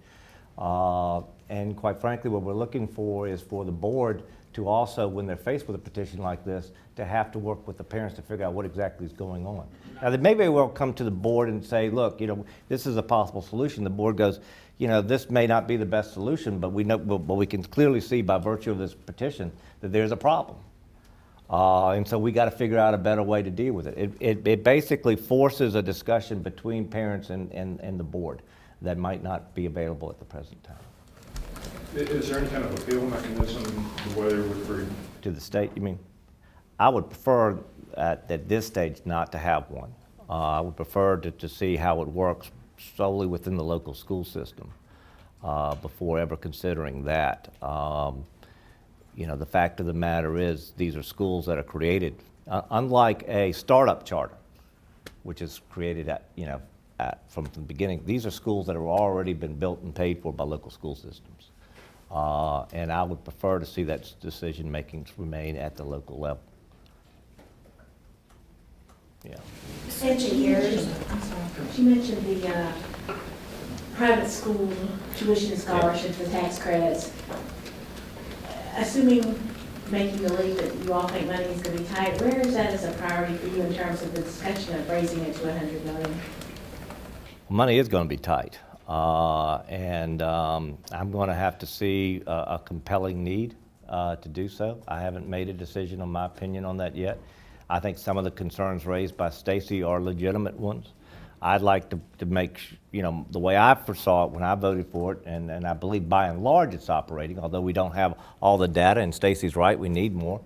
And quite frankly, what we're looking for is for the board to also, when they're faced with a petition like this, to have to work with the parents to figure out what exactly is going on. Now, they may very well come to the board and say, look, this is a possible solution. The board goes, this may not be the best solution, but we can clearly see by virtue of this petition that there's a problem. And so we got to figure out a better way to deal with it. It basically forces a discussion between parents and the board that might not be available at the present time. Is there any kind of appeal mechanism the way they're referred to the state, you mean? I would prefer at this stage not to have one. I would prefer to see how it works solely within the local school system before ever considering that. You know, the fact of the matter is these are schools that are created, unlike a startup charter, which is created from the beginning. These are schools that have already been built and paid for by local school systems. And I would prefer to see that decision making remain at the local level. Yeah. Switching gears, you mentioned the private school tuition and scholarships, the tax credits. Assuming, making the leap that you all think money is going to be tight, where is that as a priority for you in terms of the discussion of raising it to $100 million? Money is going to be tight, and I'm going to have to see a compelling need to do so. I haven't made a decision on my opinion on that yet. I think some of the concerns raised by Stacey are legitimate ones. I'd like to make, the way I foresaw it when I voted for it, and I believe by and large it's operating, although we don't have all the data, and Stacey's right, we need more,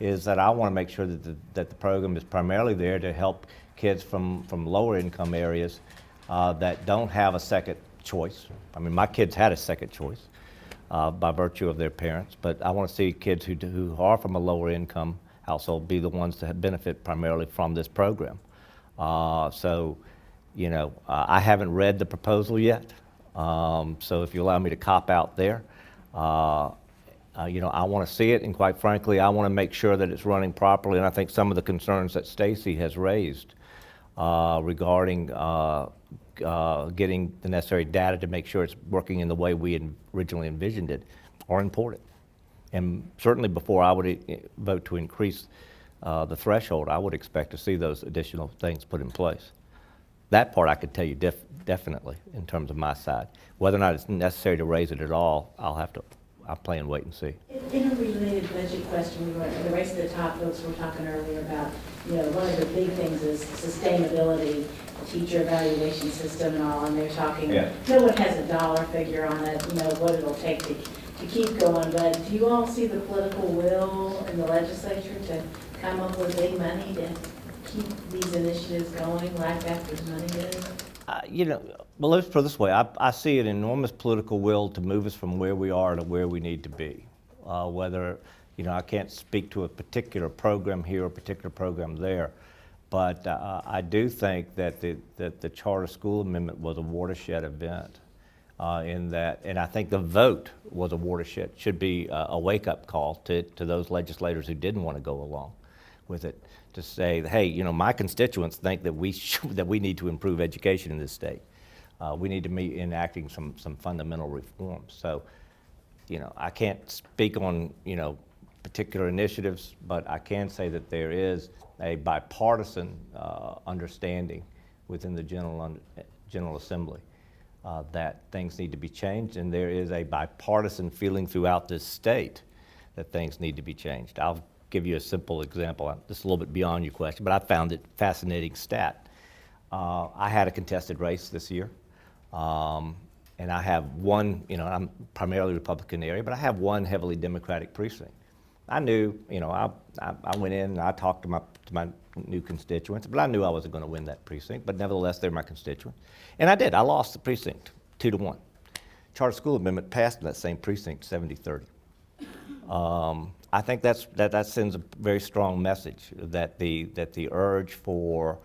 is that I want to make sure that the program is primarily there to help kids from lower income areas that don't have a second choice. I mean, my kids had a second choice by virtue of their parents, but I want to see kids who are from a lower income household be the ones that benefit primarily from this program. I haven't read the proposal yet, so if you allow me to cop out there, I want to see it, and quite frankly, I want to make sure that it's running properly, and I think some of the concerns that Stacey has raised regarding getting the necessary data to make sure it's working in the way we originally envisioned it are important. And certainly before I would vote to increase the threshold, I would expect to see those additional things put in place. That part I could tell you definitely in terms of my side. Whether or not it's necessary to raise it at all, I'll play and wait and see. In a related budget question, in the race to the top, folks were talking earlier about, one of the big things is sustainability, the teacher evaluation system and all, and they're talking, no one has a dollar figure on it, what it'll take to keep going, but do you all see the political will in the legislature to come up with big money to keep these initiatives going like that there's money is? Well, let's put it this way. I see an enormous political will to move us from where we are to where we need to be. Whether, I can't speak to a particular program here or a particular program there, but I do think that the charter school amendment was a watershed event in that, and I think the vote was a watershed, should be a wake-up call to those legislators who didn't want to go along with it, to say, hey, my constituents think that we need to improve education in this state. We need to be enacting some fundamental reforms. So, I can't speak on, particular initiatives, but I can say that there is a bipartisan understanding within the General Assembly that things need to be changed, and there is a bipartisan feeling throughout this state that things need to be changed. I'll give you a simple example. This is a little bit beyond your question, but I found it fascinating stat. I had a contested race this year, and I have one, I'm primarily Republican area, but I have one heavily Democratic precinct. I knew, I went in and I talked to my new constituents, but I knew I wasn't going to win that precinct, but nevertheless, they're my constituents. And I did. I lost the precinct 2-1. Charter school amendment passed in that same precinct 70-30. I think that sends a very strong message that the urge for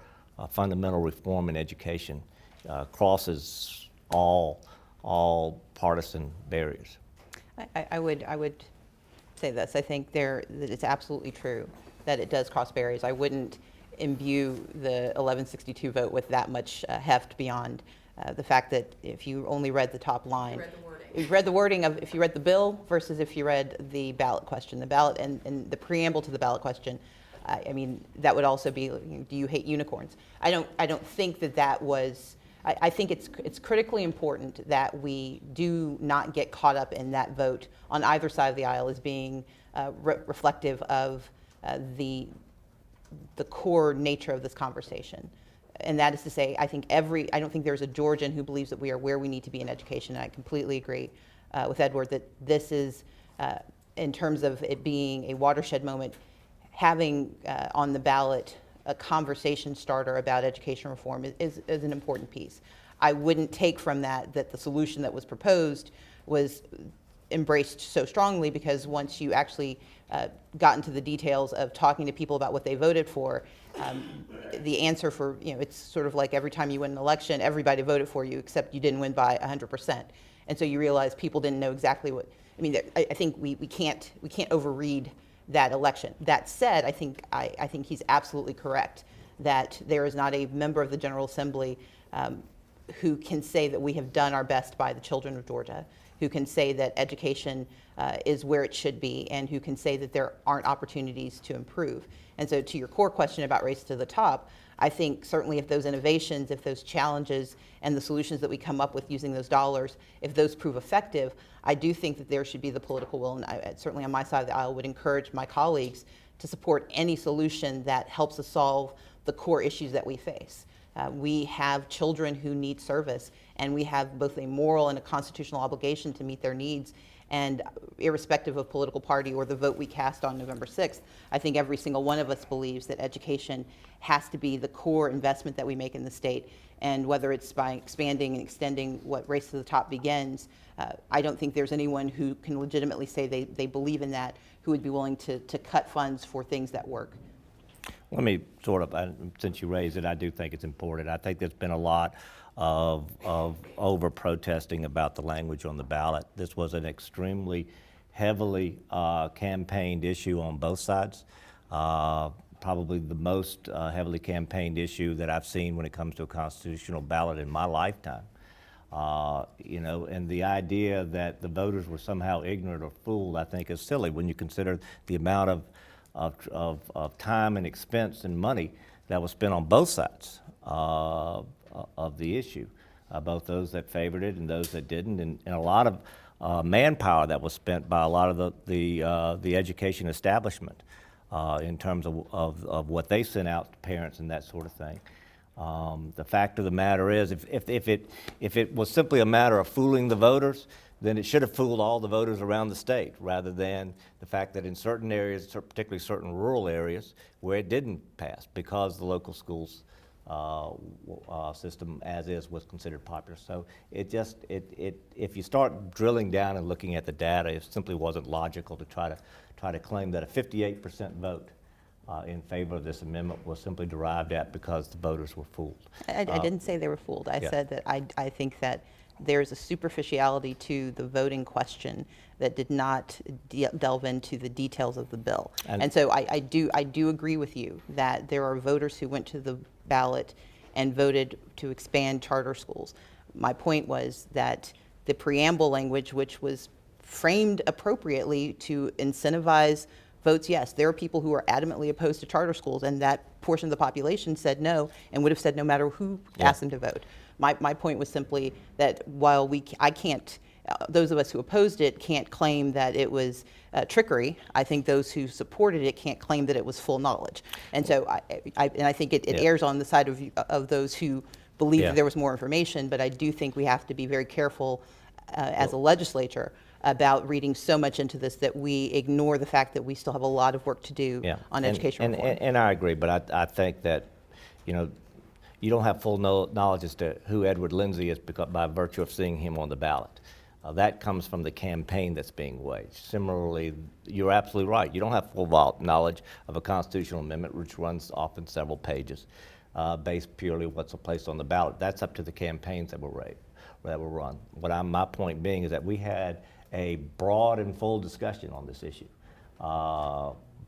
fundamental reform in education crosses all partisan barriers. I would say this. I think that it's absolutely true that it does cross barriers. I wouldn't imbue the 1162 vote with that much heft beyond the fact that if you only read the top line, if you read the wording of, if you read the bill versus if you read the ballot question, the ballot and the preamble to the ballot question, I mean, that would also be, do you hate unicorns? I don't think that was. I think it's critically important that we do not get caught up in that vote on either side of the aisle as being reflective of the core nature of this conversation. And that is to say, I don't think there's a Georgian who believes that we are where we need to be in education. And I completely agree with Edward that this is, in terms of it being a watershed moment, having on the ballot a conversation starter about education reform is an important piece. I wouldn't take from that the solution that was proposed was embraced so strongly, because once you actually got into the details of talking to people about what they voted for, the answer for, it's sort of like every time you win an election, everybody voted for you except you didn't win by 100%. And so you realize people didn't know exactly what, I think we can't overread that election. That said, I think he's absolutely correct that there is not a member of the General Assembly who can say that we have done our best by the children of Georgia, who can say that education is where it should be, and who can say that there aren't opportunities to improve. And so to your core question about Race to the Top, I think certainly if those innovations, if those challenges and the solutions that we come up with using those dollars, if those prove effective, I do think that there should be the political will, and I certainly on my side of the aisle would encourage my colleagues to support any solution that helps us solve the core issues that we face. We have children who need service, and we have both a moral and a constitutional obligation to meet their needs. And irrespective of political party or the vote we cast on November 6th, I think every single one of us believes that education has to be the core investment that we make in the state. And whether it's by expanding and extending what Race to the Top begins, I don't think there's anyone who can legitimately say they believe in that, who would be willing to cut funds for things that work. Let me sort of, since you raised it, I do think it's important. I think there's been a lot of over protesting about the language on the ballot. This was an extremely heavily campaigned issue on both sides. Probably the most heavily campaigned issue that I've seen when it comes to a constitutional ballot in my lifetime. And the idea that the voters were somehow ignorant or fooled, I think is silly when you consider the amount of time and expense and money that was spent on both sides of the issue, both those that favored it and those that didn't, and a lot of manpower that was spent by a lot of the education establishment in terms of what they sent out to parents and that sort of thing. The fact of the matter is, if it was simply a matter of fooling the voters, then it should have fooled all the voters around the state, rather than the fact that in certain areas, particularly certain rural areas, where it didn't pass because the local schools system as is was considered popular. So if you start drilling down and looking at the data, it simply wasn't logical to try to claim that a 58% vote in favor of this amendment was simply derived at because the voters were fooled. I didn't say they were fooled. I said that I think that there's a superficiality to the voting question that did not delve into the details of the bill. And so I do agree with you that there are voters who went to the ballot and voted to expand charter schools. My point was that the preamble language, which was framed appropriately to incentivize votes yes, there are people who are adamantly opposed to charter schools, and that portion of the population said no and would have said no matter who asked them to vote. My point was simply that while I can't, those of us who opposed it can't claim that it was trickery. I think those who supported it can't claim that it was full knowledge. And so I think it errs on the side of those who believe that there was more information, but I do think we have to be very careful as a legislature about reading so much into this that we ignore the fact that we still have a lot of work to do on education reform. And I agree, but I think that, you don't have full knowledge as to who Edward Lindsey is by virtue of seeing him on the ballot. That comes from the campaign that's being waged. Similarly, you're absolutely right. You don't have full knowledge of a constitutional amendment, which runs often several pages, based purely on what's placed on the ballot. That's up to the campaigns that were run. My point being is that we had a broad and full discussion on this issue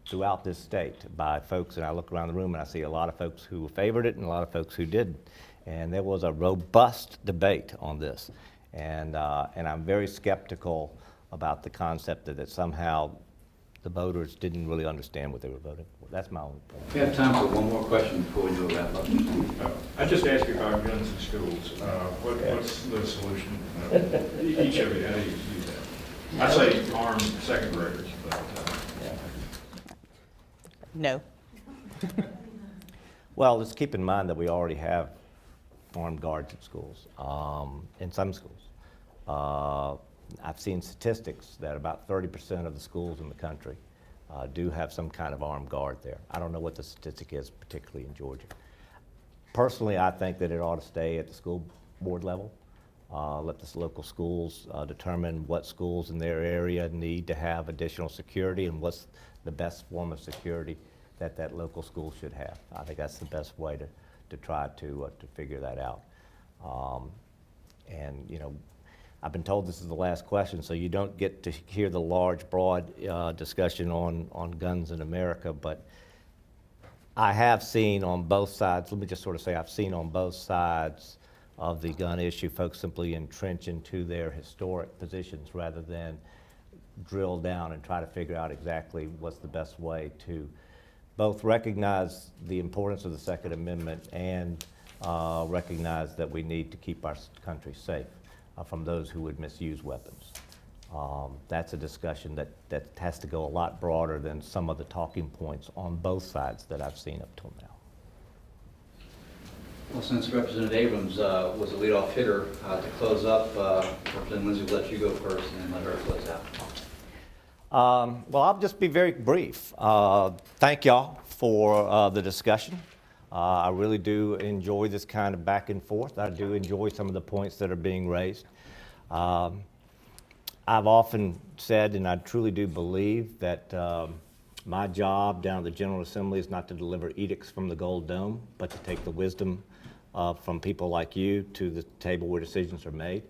throughout this state by folks, and I look around the room and I see a lot of folks who favored it and a lot of folks who didn't. And there was a robust debate on this. And I'm very skeptical about the concept that somehow the voters didn't really understand what they were voting for. That's my only point. We have time for one more question before we do a wrap up. I just asked you about guns in schools. What's the solution? Each of you, how do you use that? I say armed second graders, but no. Well, let's keep in mind that we already have armed guards in schools, in some schools. I've seen statistics that about 30% of the schools in the country do have some kind of armed guard there. I don't know what the statistic is, particularly in Georgia. Personally, I think that it ought to stay at the school board level. Let the local schools determine what schools in their area need to have additional security and what's the best form of security that local school should have. I think that's the best way to try to figure that out. And you know, I've been told this is the last question, so you don't get to hear the large, broad discussion on guns in America, but I have seen on both sides, let me just sort of say I've seen on both sides of the gun issue, folks simply entrench into their historic positions rather than drill down and try to figure out exactly what's the best way to both recognize the importance of the Second Amendment and recognize that we need to keep our country safe from those who would misuse weapons. That's a discussion that has to go a lot broader than some of the talking points on both sides that I've seen up till now. Well, since Representative Abrams was a leadoff hitter to close up, Representative Lindsey will let you go first and then let her close out. Well, I'll just be very brief. Thank y'all for the discussion. I really do enjoy this kind of back and forth. I do enjoy some of the points that are being raised. I've often said, and I truly do believe, that my job down at the General Assembly is not to deliver edicts from the Gold Dome, but to take the wisdom from people like you to the table where decisions are made.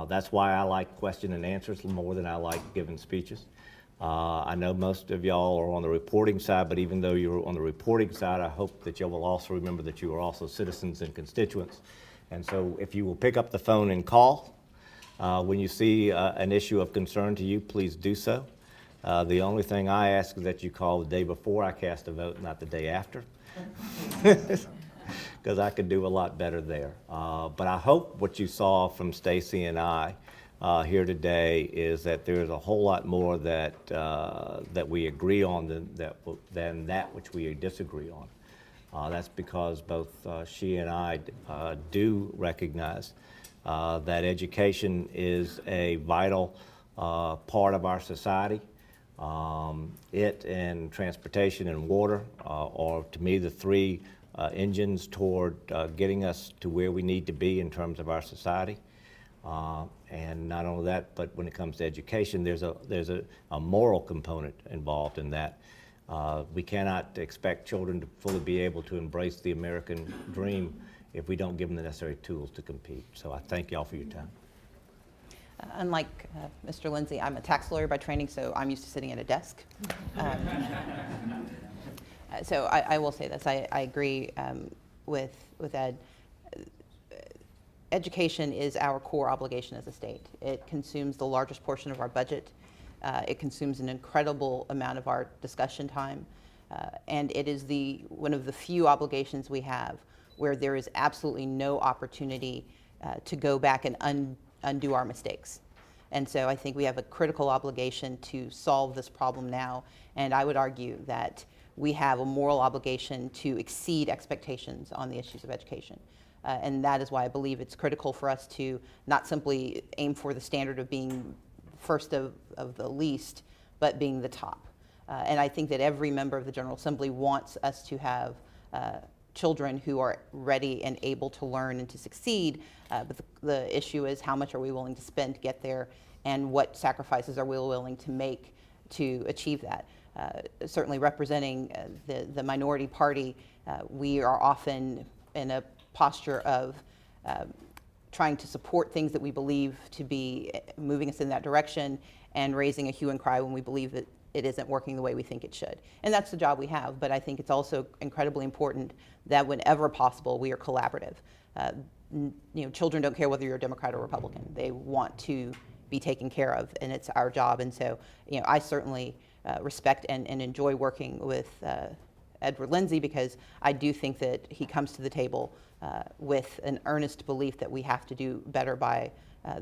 That's why I like question and answers more than I like giving speeches. I know most of y'all are on the reporting side, but even though you're on the reporting side, I hope that y'all will also remember that you are also citizens and constituents. And so if you will pick up the phone and call, when you see an issue of concern to you, please do so. The only thing I ask is that you call the day before I cast a vote, not the day after, because I could do a lot better there. But I hope what you saw from Stacey and I here today is that there's a whole lot more that we agree on than that which we disagree on. That's because both she and I do recognize that education is a vital part of our society. It and transportation and water are, to me, the three engines toward getting us to where we need to be in terms of our society. And not only that, but when it comes to education, there's a moral component involved in that. We cannot expect children to fully be able to embrace the American dream if we don't give them the necessary tools to compete. So I thank y'all for your time. Unlike Mr. Lindsey, I'm a tax lawyer by training, so I'm used to sitting at a desk. So I will say this, I agree with Ed. Education is our core obligation as a state. It consumes the largest portion of our budget. It consumes an incredible amount of our discussion time. And it is one of the few obligations we have where there is absolutely no opportunity to go back and undo our mistakes. And so I think we have a critical obligation to solve this problem now. And I would argue that we have a moral obligation to exceed expectations on the issues of education. And that is why I believe it's critical for us to not simply aim for the standard of being first of the least, but being the top. And I think that every member of the General Assembly wants us to have children who are ready and able to learn and to succeed. But the issue is, how much are we willing to spend to get there, and what sacrifices are we willing to make to achieve that? Certainly representing the minority party, we are often in a posture of trying to support things that we believe to be moving us in that direction, and raising a hue and cry when we believe that it isn't working the way we think it should. And that's the job we have, but I think it's also incredibly important that whenever possible, we are collaborative. Children don't care whether you're a Democrat or Republican. They want to be taken care of, and it's our job. And so, I certainly respect and enjoy working with Edward Lindsey, because I do think that he comes to the table with an earnest belief that we have to do better by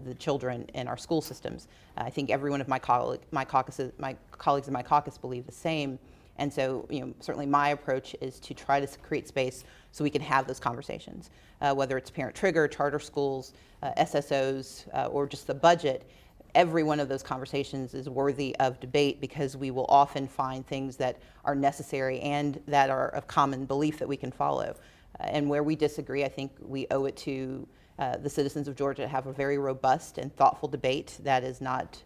the children in our school systems. I think every one of my colleagues in my caucus believe the same. And so, certainly my approach is to try to create space so we can have those conversations, whether it's parent trigger, charter schools, SSOs, or just the budget. every one of those conversations is worthy of debate, because we will often find things that are necessary and that are of common belief that we can follow. And where we disagree, I think we owe it to the citizens of Georgia to have a very robust and thoughtful debate that is not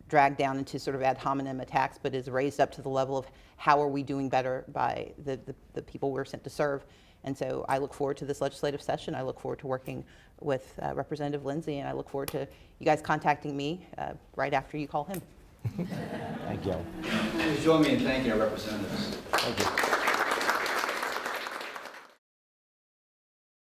dragged down into sort of ad hominem attacks, but is raised up to the level of how are we doing better by the people we're sent to serve. And so I look forward to this legislative session. I look forward to working with Representative Lindsey, and I look forward to you guys contacting me right after you call him. Thank you. Please join me in thanking our representatives. Thank you.